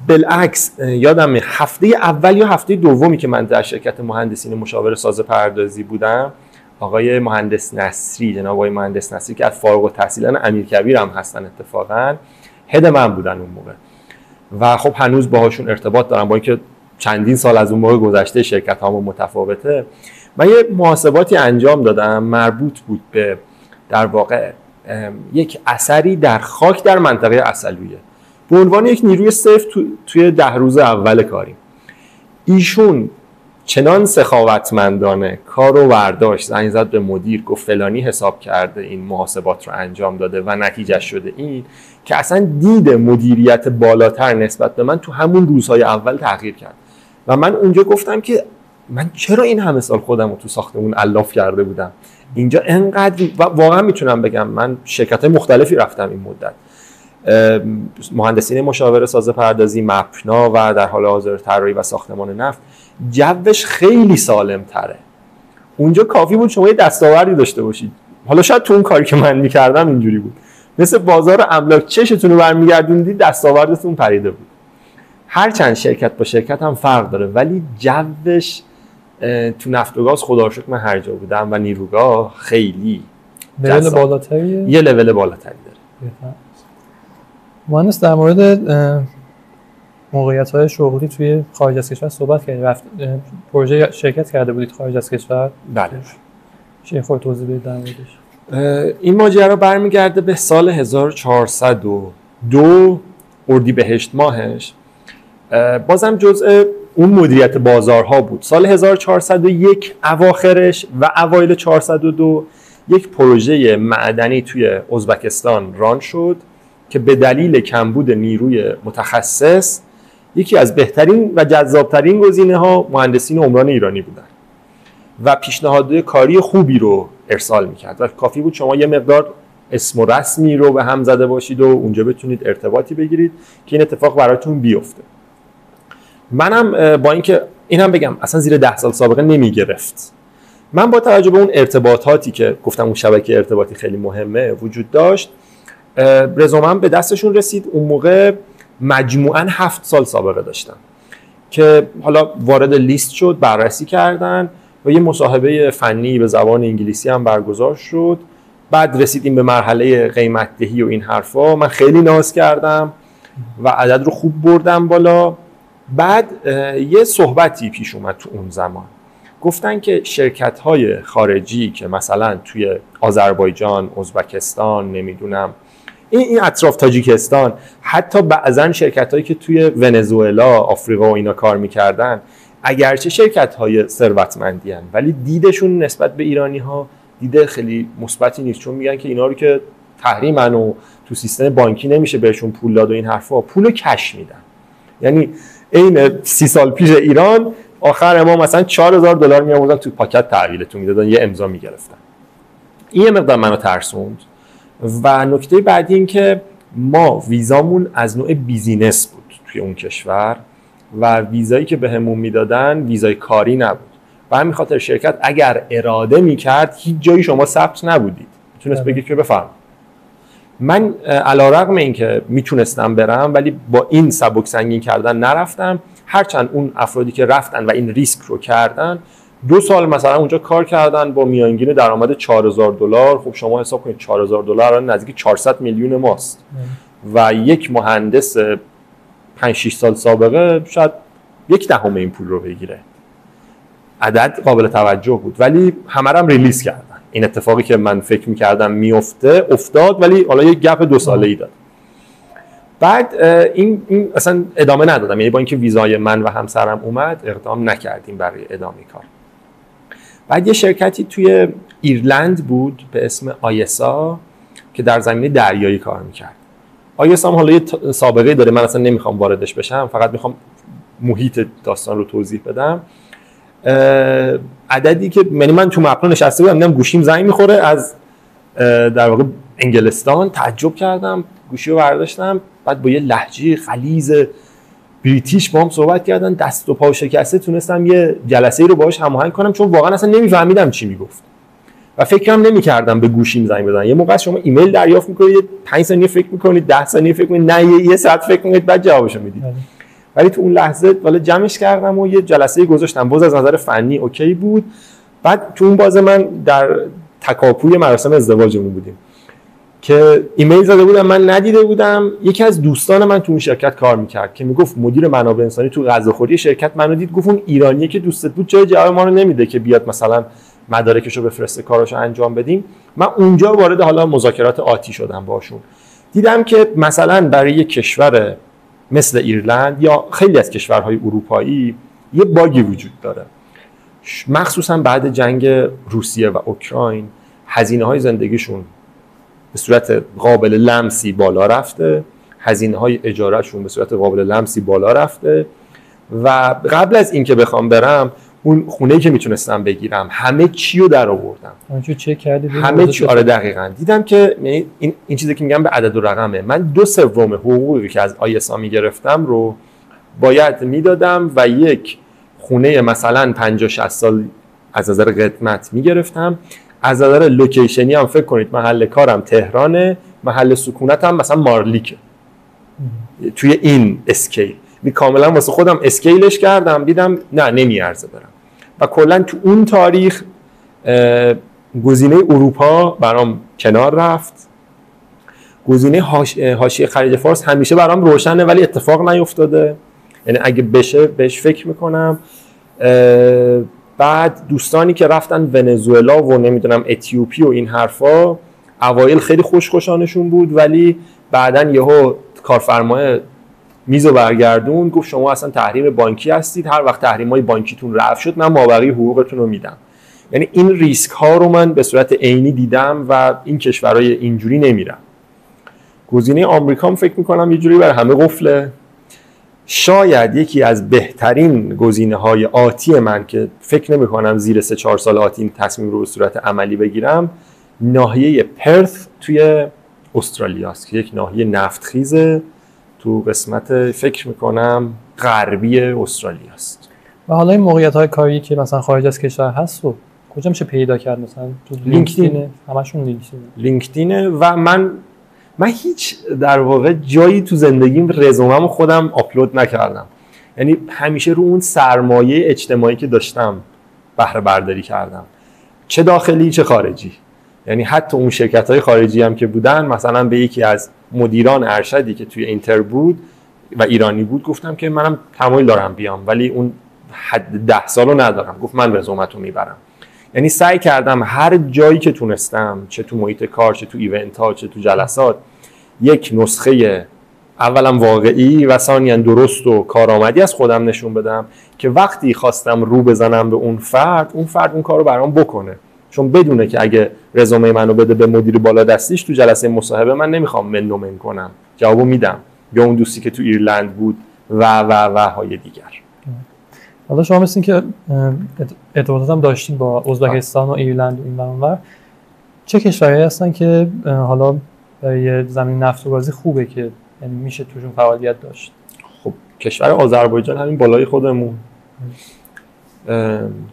بالعکس یادم هفته اول یا هفته دومی که من در شرکت مهندسین مشاور ساز پردازی بودم، آقای مهندس نصری، جناب آقای مهندس نصری که از فارغ التحصیلان امیرکبیر هم هستن اتفاقا، هد من بودن اون موقع و خب هنوز باهاشون ارتباط دارم، با اینکه چندین سال از اون موقع گذشته، شرکت هامون متفاوته. من یه محاسباتی انجام دادم مربوط بود به در واقع یک اثری در خاک در منطقه عسلویه به عنوان یک نیروی صفر توی 10 روز اول کاریم. ایشون چنان سخاوتمندانه کار رو برداشت، زنگ زد به مدیر گفت فلانی حساب کرده این محاسبات رو انجام داده و نتیجه شده این، که اصلا دید مدیریت بالاتر نسبت به من تو همون روزهای اول تغییر کرد. و من اونجا گفتم که من چرا این همه سال خودم رو تو ساختمون الاف کرده بودم، اینجا انقدر. و واقعا میتونم بگم من شرکت مختلفی رفتم این مدت، مهندسین مشاور ساز پردازی، مپنا و در حال حاضر طراحی و ساختمان نفت، جوش خیلی سالم تره. اونجا کافی بود شما یه دستاوردی داشته باشید، حالا شاید تو اون کاری که من میکردم اینجوری بود، مثل بازار املاک چشتون رو برمیگردوندید دستاوردتون پریده بود. هرچند شرکت با شرکت هم فرق داره، ولی جوش تو نفت و گاز خدا رو شکر من هر جا بودم و نیروگاه خیلی لول بالاتریه، یه لول بالاتری داره. مهندس در مورد موقعیت‌های شغلی توی خارج از کشور صحبت کردید، پروژه شرکت کرده بودید خارج از کشور؟ بله. چه خود توضیح بدید در موردش؟ این ماجرا برمیگرده به سال 1402 اردیبهشت ماهش، بازم جزء اون مدیریت بازارها بود. سال 1401 اواخرش و اوایل 402 یک پروژه معدنی توی ازبکستان ران شد که به دلیل کمبود نیروی متخصص یکی از بهترین و جذابترین گزینه‌ها مهندسین عمران ایرانی بودن و پیشنهادات کاری خوبی رو ارسال می‌کرد و کافی بود شما یه مقدار اسم و رسمی رو به هم زده باشید و اونجا بتونید ارتباطی بگیرید که این اتفاق براتون بیفته. منم با اینکه اینم بگم اصلا زیر 10 سال سابقه نمیگرفت، من با توجه به اون ارتباطاتی که گفتم اون شبکه ارتباطی خیلی مهمه وجود داشت، رزومم به دستشون رسید. اون موقع مجموعاً 7 سال سابقه داشتم که حالا وارد لیست شد، بررسی کردن و یه مصاحبه فنی به زبان انگلیسی هم برگزار شد. بعد رسیدیم به مرحله قیمت دهی و این حرفا. من خیلی ناز کردم و عدد رو خوب بردم بالا. بعد یه صحبتی پیش اومد تو اون زمان، گفتن که شرکت‌های خارجی که مثلا توی آذربایجان، ازبکستان، نمیدونم این اطراف تاجیکستان، حتی بعضن شرکت‌هایی که توی ونزوئلا، آفریقا و اینا کار می‌کردن، اگرچه شرکت‌های ثروتمندی هستند ولی دیدشون نسبت به ایرانی‌ها دید خیلی مثبتی نیست، چون میگن که اینا رو که تحریمن و تو سیستم بانکی نمیشه بهشون پول داد و این حرفا، پولو کش میدن. یعنی این 30 سال پیش ایران آخر ما مثلا $4000 میآوردن تو پاکت تحویلتون میدادن، یه امضا میگرفتن. این یه مقدار منو ترسوند. و نکته بعدی این که ما ویزامون از نوع بیزینس بود توی اون کشور و ویزایی که بهمون میدادن ویزای کاری نبود. و همین خاطر شرکت اگر اراده میکرد هیچ جایی شما ثبت نبودید، میتونست بگید که بفرمایید. من علیرغم اینکه میتونستم برم ولی با این سبک سنگین کردن نرفتم، هرچند اون افرادی که رفتن و این ریسک رو کردن 2 سال مثلا اونجا کار کردن با میانگین درآمد $4000. خب شما حساب کنید $4000 نزدیک 400 میلیون ماست و یک مهندس 5-6 سال سابقه شاید 1/10 این پول رو بگیره. عدد قابل توجه بود ولی همه رو هم ریلیز کردن. این اتفاقی که من فکر می‌کردم میفته افتاد، ولی حالا یک گپ 2 ساله‌ای داد. بعد این اصلا ادامه ندادم، یعنی با اینکه ویزای من و همسرم اومد اقدام نکردیم برای ادامه کار. بعد یه شرکتی توی ایرلند بود به اسم آیسا که در زمینه دریایی کار میکرد. آیسا هم حالا یه سابقه داره، من اصلا نمیخوام واردش بشم، فقط میخوام محیط داستان رو توضیح بدم. عددی که من تو مپنا نشسته بودم دیدم گوشیم زنگ میخوره از در واقع انگلستان، تعجب کردم، گوشی رو برداشتم، بعد با یه لهجه غلیظ بریتیش با هم صحبت کردن، دست و پا شکسته تونستم یه جلسه رو باهاش هماهنگ کنم، چون واقعا اصلا نمیفهمیدم چی میگفت و فکرم نمیکردم به گوشیم زنگ بزنم. یه موقع شما ایمیل دریافت میکنید 5 ثانیه فکر میکنید، 10 ثانیه فکر میکنید، نه یه ساعت فکر میکنید بعد جوابشو میدید. ولی تو اون لحظه والا جمعش کردم و یه جلسه گذاشتم، باز از نظر فنی اوکی بود. بعد تو اون باز من در تکاپوی مراسم ازدواجمون بودیم که ایمیل زده بودم، من ندیده بودم. یکی از دوستان من تو اون شرکت کار میکرد که میگفت مدیر منابع انسانی تو غذاخوری شرکت منو دید، گفت اون ایرانیه که دوستت بود جای جواب ما رو نمیده که بیاد مثلا مدارکشو بفرسته کاراشو انجام بدیم. من اونجا وارد حالا مذاکرات آتی شدم باشون. دیدم که مثلا برای یک کشور مثل ایرلند یا خیلی از کشورهای اروپایی یه باگی وجود داره، مخصوصا بعد جنگ روسیه و اوکراین هزینه‌های زندگیشون به صورت قابل لمسی بالا رفته، هزینه‌های اجارهشون به صورت قابل لمسی بالا رفته و قبل از اینکه بخوام برم اون خونه‌ای که میتونستم بگیرم همه چی رو در آوردم. اونجا چک کردید؟ همه چی. آره دقیقاً. دیدم که این چیزی که میگم به عدد و رقمه. من 2/3 حقوقی که از آیسا میگرفتم رو باید میدادم و یک خونه مثلا 50-60 سال از نظر قدمت میگرفتم. از نظر لوکیشنی هم فکر کنید محل کارم تهرانه، محل سکونتم مثلا مارلیکه. توی این اسکیل کاملا واسه خودم اسکیلش کردم، دیدم نه نمیارزه برم و کلا تو اون تاریخ گزینه اروپا برام کنار رفت. گزینه حاشیه خلیج فارس همیشه برام روشنه ولی اتفاق نیفتاده، یعنی اگه بشه بهش فکر میکنم. بعد دوستانی که رفتن ونزوئلا و نمیدونم اتیوپی و این حرفا اوایل خیلی خوشخوشانشون بود ولی بعدن یهو کارفرمای میزو برگردون گفت شما اصلا تحریم بانکی هستید، هر وقت تحریم‌های بانکیتون رفع شد من مابقی حقوقتون رو میدم. یعنی این ریسک ها رو من به صورت عینی دیدم و این کشورهای اینجوری نمیرم. گزینه آمریکا هم فکر میکنم یه جوری برای همه قفله. شاید یکی از بهترین گزینه‌های آتی من که فکر نمی‌کنم زیر 3-4 سال آتی این تصمیم رو به صورت عملی بگیرم، ناحیه پرث توی استرالیا است که یک ناحیه نفتخیزه تو قسمت فکر می‌کنم غربی استرالیا است. و حالا این موقعیت‌های کاری که مثلا خارج از کشور هست و کجا میشه پیدا کرد؟ مثلا تو لینکدین، همشون لینکدینه و من هیچ در واقع جایی تو زندگیم رزومه‌مو خودم آپلود نکردم. یعنی همیشه رو اون سرمایه اجتماعی که داشتم بهره برداری کردم، چه داخلی چه خارجی. یعنی حتی اون شرکت‌های خارجی هم که بودن، مثلا به یکی از مدیران ارشدی که توی اینتر بود و ایرانی بود گفتم که منم تمایل دارم بیام ولی اون حد 10 سالو ندارم. گفت من رزومتو میبرم. یعنی سعی کردم هر جایی که تونستم، چه تو محیط کار، چه تو ایونت ها، چه تو جلسات، یک نسخه اولا واقعی و ثانیا درست و کارآمدی از خودم نشون بدم که وقتی خواستم رو بزنم به اون فرد اون کارو برام بکنه. چون بدونه که اگه رزومه منو بده به مدیر بالا دستیش تو جلسه مصاحبه من نمیخوام من کنم، جوابو میدم، یا اون دوستی که تو ایرلند بود و های دیگر. حالا شما مثل این که ارتباطات هم داشتین با ازبکستان و ایرلند و این ور، چه کشورهایی هستن که حالا برای زمین نفت و گازی خوبه که یعنی میشه توشون فعالیت داشت؟ خب کشور آذربایجان همین بالای خودمون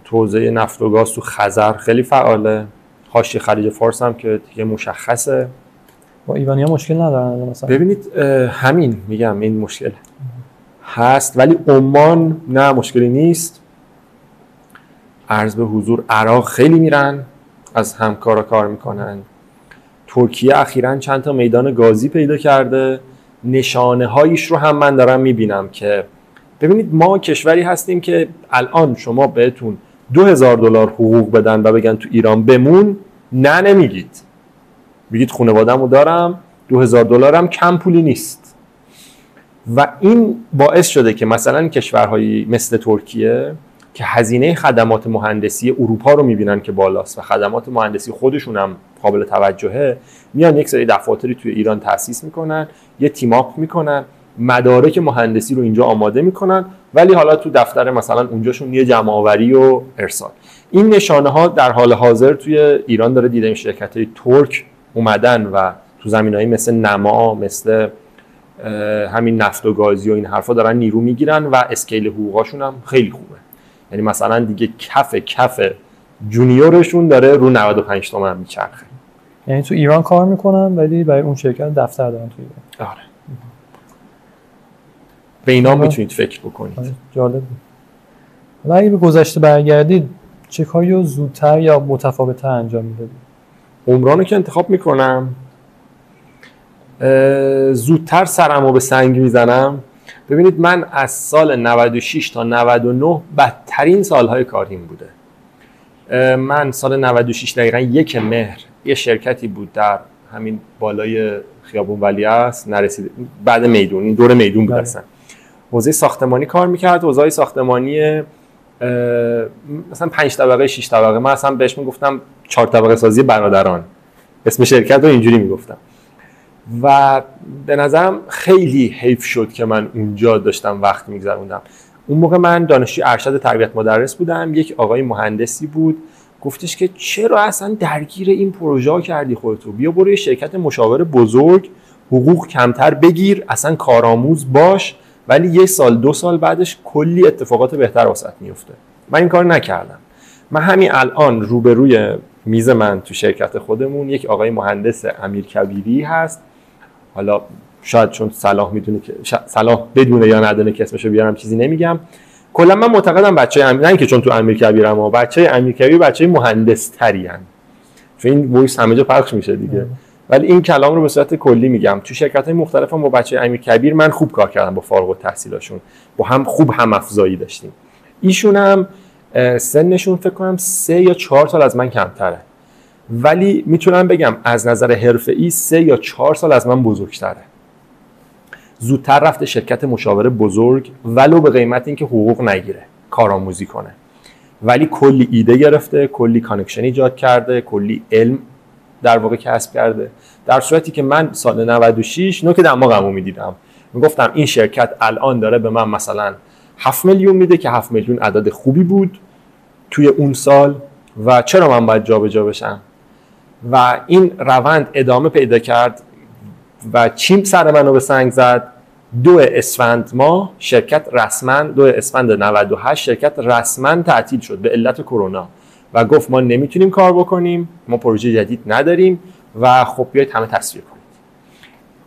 تو حوزه نفت و گاز تو خزر خیلی فعاله، حاشیه خلیج فارس هم که دیگه مشخصه. با ایرانی‌ها مشکل ندارن مثلا؟ ببینید همین میگم این مشکل هست، ولی عمان نه مشکلی نیست. عرض به حضور عراق خیلی میرن از همکارا کار میکنن. ترکیه اخیراً چند تا میدان گازی پیدا کرده، نشانه هایش رو هم من دارم میبینم که ببینید ما کشوری هستیم که الان شما بهتون $2000 حقوق بدن و بگن تو ایران بمون، نه نمیگید، بگید خانواده‌مو دارم، $2000 هم کم پولی نیست. و این باعث شده که مثلا کشورهایی مثل ترکیه که هزینه خدمات مهندسی اروپا رو میبینن که بالاست و خدمات مهندسی خودشون هم قابل توجهه، میان یک سری دفاتری توی ایران تأسیس میکنن، یه تیم آپ میکنن، مدارک مهندسی رو اینجا آماده میکنن، ولی حالا تو دفتر مثلا اونجاشون یه جمع آوری و ارسال. این نشانه ها در حال حاضر توی ایران داره دیده میشه. شرکت‌های ترک اومدن و تو زمینه‌ای مثل نما، مثل همین نفت و گازی و این حرفا دارن نیرو میگیرن و اسکیل حقوقاشون هم خیلی خوبه. یعنی مثلا دیگه کف جونیورشون داره رو 95 تومن میچرخه. یعنی تو ایران کار میکنن ولی برای اون شرکت دفتر دارن تو ایران. آره. به اینا میتونید فکر بکنید. جالب بود. حالا اگه به گذشته برگردید چه کاری رو زودتر یا متفاوت‌تر انجام میدادید؟ عمرانو که انتخاب میکنم، زودتر سرمو به سنگ میزنم. ببینید من از سال 96 تا 99 بدترین سالهای کاریم بوده. من سال 96 دقیقاً 1 مهر یه شرکتی بود در همین بالای خیابون ولیعصر، نرسید بعد میدون، این دور میدون بود اصلا، حوزه ساختمانی کار میکرد. حوزه ساختمانی مثلا 5 طبقه 6 طبقه، من اصلا بهش میگفتم 4 طبقه سازی برادران، اسم شرکت رو اینجوری میگفتم. و به نظرم خیلی حیف شد که من اونجا داشتم وقت میگذروندم. اون موقع من دانشجوی ارشد تربیت مدرس بودم، یک آقای مهندسی بود گفتش که چرا اصلا درگیر این پروژه کردی خودتو، بیا برو یه شرکت مشاور بزرگ، حقوق کمتر بگیر، اصلا کارآموز باش، ولی 1 سال 2 سال بعدش کلی اتفاقات بهتر واسط میفته. من این کار نکردم. من همین الان روبروی میز من تو شرکت خودمون یک آقای مهندس امیرکبیری هست. حالا شاید چون صلاح میدونه که صلاح بدونه یا ندونه که اسمشو بیارم چیزی نمیگم. کلا من معتقدم بچهای نه اینکه چون تو امیرکبیرم، اما بچهای امیرکبیر بچهای مهندس تری ان، چون این وایس همه جا پخش میشه دیگه. ولی این کلام رو به صورت کلی میگم. تو شرکت‌های مختلفم با بچهای امیرکبیر من خوب کار کردم، با فارغ التحصیلاشون با هم خوب هم افزایی داشتیم. ایشون هم سنشون فکر کنم 3 یا 4 سال از من کمتره، ولی میتونم بگم از نظر حرفه‌ای 3 یا 4 سال از من بزرگتره. زودتر رفته شرکت مشاور بزرگ، ولو به قیمت اینکه حقوق نگیره، کارآموزی کنه، ولی کلی ایده گرفته، کلی کانکشن ایجاد کرده، کلی علم در واقع کسب کرده. در صورتی که من سال 96 نوک دماغمو میدیدم، میگفتم این شرکت الان داره به من مثلا 7 میلیون میده که 7 میلیون عدد خوبی بود توی اون سال و چرا من باید جابجا بشم؟ و این روند ادامه پیدا کرد و چیم سر منو به سنگ زد. 2 اسفند ماه شرکت رسما 2 اسفند 98 شرکت رسما تعطیل شد به علت کرونا و گفت ما نمیتونیم کار بکنیم، ما پروژه جدید نداریم و خب بیایید همه تصفیه کنید.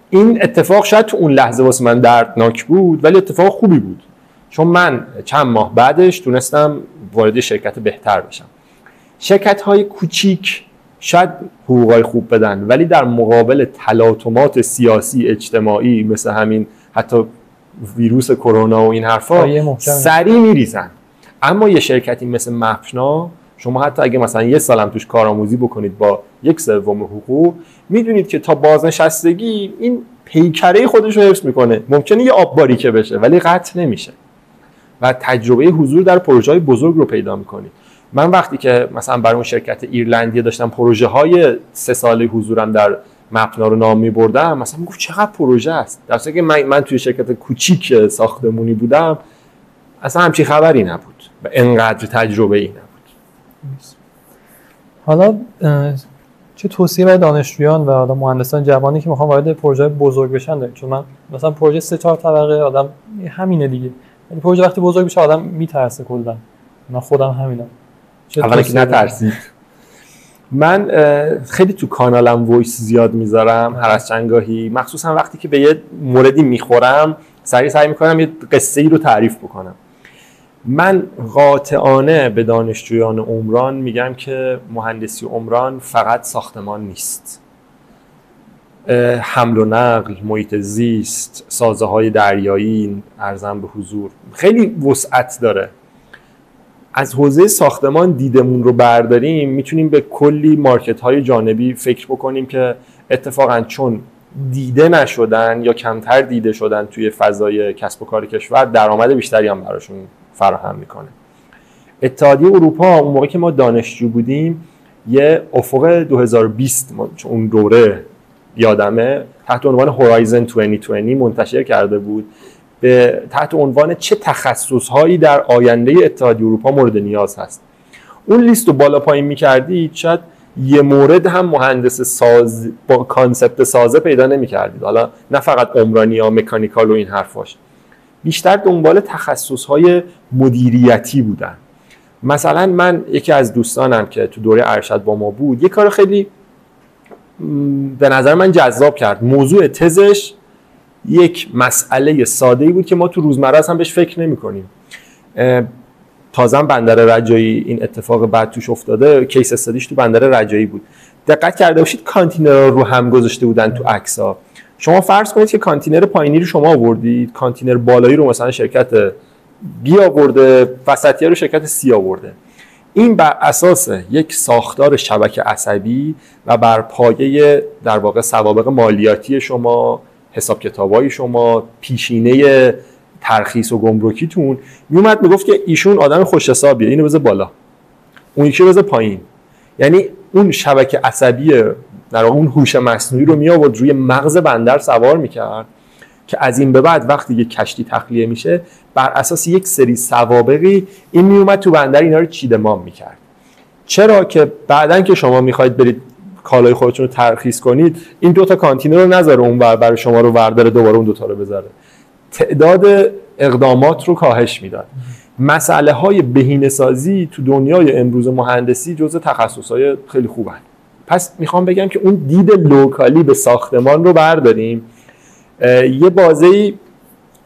این اتفاق شاید تو اون لحظه واسه من دردناک بود، ولی اتفاق خوبی بود، چون من چند ماه بعدش تونستم وارد شرکت بهتر بشم. شرکت‌های کوچیک شاید حقوقای خوب بدن، ولی در مقابل تلاطمات سیاسی اجتماعی مثل همین حتی ویروس کرونا و این حرفا سریع میریزن. اما یه شرکتی مثل مپنا شما حتی اگه مثلا یه سالم توش کارآموزی بکنید با 1/3 حقوق، میدونید که تا بازنشستگی این پیکره خودش رو حفظ میکنه. ممکنه یه آب باریکه بشه ولی قطع نمیشه و تجربه حضور در پروژه‌های بزرگ رو پیدا میکنید. من وقتی که مثلا برای اون شرکت ایرلندی داشتم پروژه‌های 3 ساله حضورم در مپنا رو نام می‌بردم، مثلا میگفت چقدر پروژه است، در حالی که من توی شرکت کوچیک ساختمونی بودم اصلا همچین خبری نبود و انقدر تجربه‌ای نبود. حالا چه توصیه برای دانشجویان و حالا مهندسان جوانی که میخوان وارد پروژه بزرگ بشن دارید؟ چون من مثلا پروژه 3-4 طبقه آدم همینه دیگه، ولی پروژه وقتی بزرگ بشه آدم میترسه کلا. من خودم همینم. اولا که نترسید. من خیلی تو کانالم وایس زیاد میذارم هر از چند گاهی، مخصوصا وقتی که به یه موردی میخورم سعی میکنم یه قصه ای رو تعریف بکنم. من قاطعانه به دانشجویان عمران میگم که مهندسی عمران فقط ساختمان نیست. حمل و نقل، محیط زیست، سازه‌های دریایی، ارزم به حضور، خیلی وسعت داره. از حوزه ساختمان دیدمون رو برداریم میتونیم به کلی مارکت‌های جانبی فکر بکنیم که اتفاقاً چون دیده نشدن یا کمتر دیده شدن توی فضای کسب و کار کشور، درآمد بیشتری هم براشون فراهم میکنه. اتحادیه اروپا اون موقع که ما دانشجو بودیم یه افق 2020 چون اون دوره یادمه تحت عنوان هورایزن 2020 منتشر کرده بود به تحت عنوان چه تخصصهایی در آینده اتحادیه اروپا مورد نیاز هست. اون لیست رو بالا پایین می‌کردید شاید یه مورد هم مهندس ساز با کانسپت سازه پیدا نمی‌کردید. حالا نه فقط عمرانی یا مکانیکال و این حرفاش، بیشتر دنبال تخصص‌های مدیریتی بودن. مثلا من یکی از دوستانم که تو دوره ارشد با ما بود یه کار خیلی به نظر من جذاب کرد. موضوع تزش یک مسئله ساده‌ای بود که ما تو روزمره هم بهش فکر نمی‌کنیم. تازه بندر رجایی این اتفاق بعد توش افتاده، کیس استادیش تو بندر رجایی بود. دقت کرده باشید کانتینر رو هم گذاشته بودن تو عکس‌ها. شما فرض کنید که کانتینر پایینی رو شما آوردید، کانتینر بالایی رو مثلا شرکت بی آورده، وسطی رو شرکت سی آورده. این بر اساس یک ساختار شبکه عصبی و بر پایه در واقع سوابق مالیاتی شما، حساب کتابای شما، پیشینه ترخیص و گمرکیتون میومد میگفت که ایشون آدم خوش حسابیه، اینو بذار بالا، اون یکی بذار پایین. یعنی اون شبکه عصبی در واقع اون هوش مصنوعی رو می آورد روی مغز بندر سوار میکرد که از این به بعد وقتی یک کشتی تخلیه میشه بر اساس یک سری سوابقی این میومد تو بندر اینا رو چیدمان میکرد. چرا که بعدن که شما میخواید برید کالای خودتون رو ترخیص کنید این دوتا کانتینر رو نذاره اون برای شما رو ورداره دوباره اون دوتا رو بذاره، تعداد اقدامات رو کاهش میداد. مسئله های بهینه‌سازی تو دنیای امروز مهندسی جزء تخصصهای خیلی خوبن. پس میخوام بگم که اون دید لوکالی به ساختمان رو برداریم. یه بازه‌ای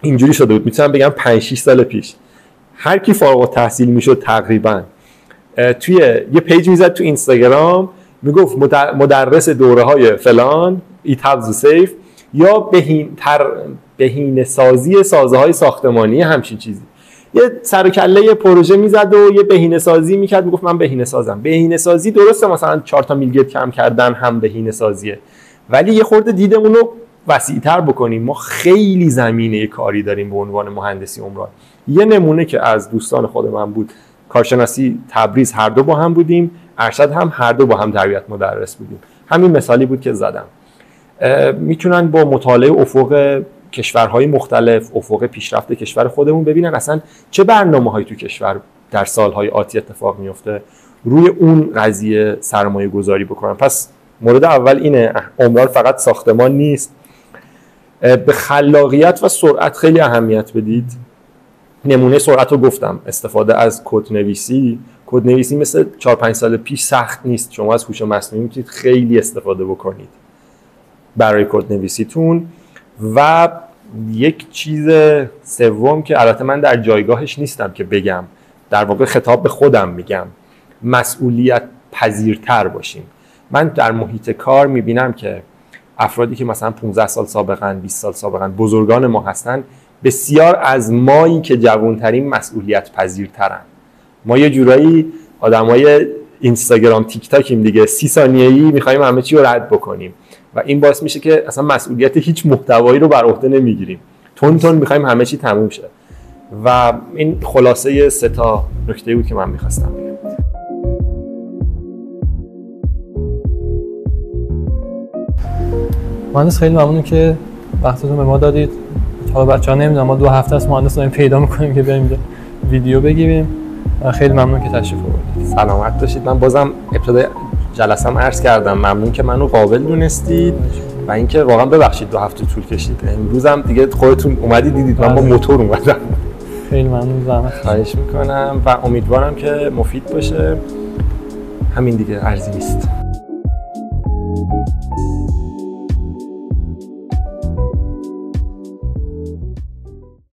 اینجوری شده بود، میتونم بگم 5-6 سال پیش هر کی فارغ التحصیل میشد تقریبا توی یه پیج میزد تو اینستاگرام میگفت مدرس دوره‌های فلان ایتابز سیف یا بهینه‌سازی سازه‌های ساختمانی همچین چیزی. یه سر و کله پروژه میزد و یه بهینه‌سازی میکرد، میگفت من بهینه‌سازم. بهینه‌سازی درسته مثلا 4 تا میلگت کم کردن هم بهینه‌سازیه، ولی یه خورده دیدمون رو وسیع‌تر بکنیم. ما خیلی زمینه کاری داریم به عنوان مهندسی عمران. یه نمونه که از دوستان خود من بود، کارشناسی تبریز هر دو با هم بودیم، ارشد هم هر دو با هم تربیت مدرس بودیم. همین مثالی بود که زدم. میتونن با مطالعه افق کشورهای مختلف، افق پیشرفت کشور خودمون ببینن اصلا چه برنامه‌هایی تو کشور در سالهای آتی اتفاق میفته، روی اون قضیه سرمایه گذاری بکنن. پس مورد اول اینه، عمران فقط ساختمان نیست. به خلاقیت و سرعت خیلی اهمیت بدید. نمونه سرعت رو گفتم، استفاده از کدنویسی مثل 4-5 سال پیش سخت نیست. شما از هوش مصنوعی میتونید خیلی استفاده بکنید برای کدنویسیتون. و یک چیز سوم که البته من در جایگاهش نیستم که بگم، در واقع خطاب به خودم میگم، مسئولیت پذیرتر باشیم. من در محیط کار میبینم که افرادی که مثلا 15 سال سابقاً، 20 سال سابقاً بزرگان ما هستن، بسیار از مایی که جوانترین مسئولیت پذیرترن. ما یه جورایی آدمای اینستاگرام تیک تاکیم دیگه، 30 ثانیه‌ای می‌خوایم همه چی رو رد بکنیم و این باعث میشه که اصلا مسئولیت هیچ محتوایی رو بر عهده نمیگیریم، تون تون می‌خوایم همه چی تموم شه. و این خلاصه 3 تا نکته بود که من می‌خواستم بگم. مهندس خیلی ممنونم که وقتتون به ما دادید. حالا بچه‌ها نمیدونم ما 2 هفته است مهندس داریم پیدا می‌کنیم که بریم اینجا ویدیو بگیریم. خیلی ممنون که تشریف آوردید. سلامت باشید. من بازم ابتدای جلسه‌ام عرض کردم ممنون که منو قابل دونستید و اینکه واقعا ببخشید 2 هفته طول کشید. امروز هم دیگه خودتون اومدید دیدید من با موتور اومدم. خیلی ممنون، زحمت خواهش میکنم و امیدوارم که مفید باشه. همین دیگه، ارزی نیست.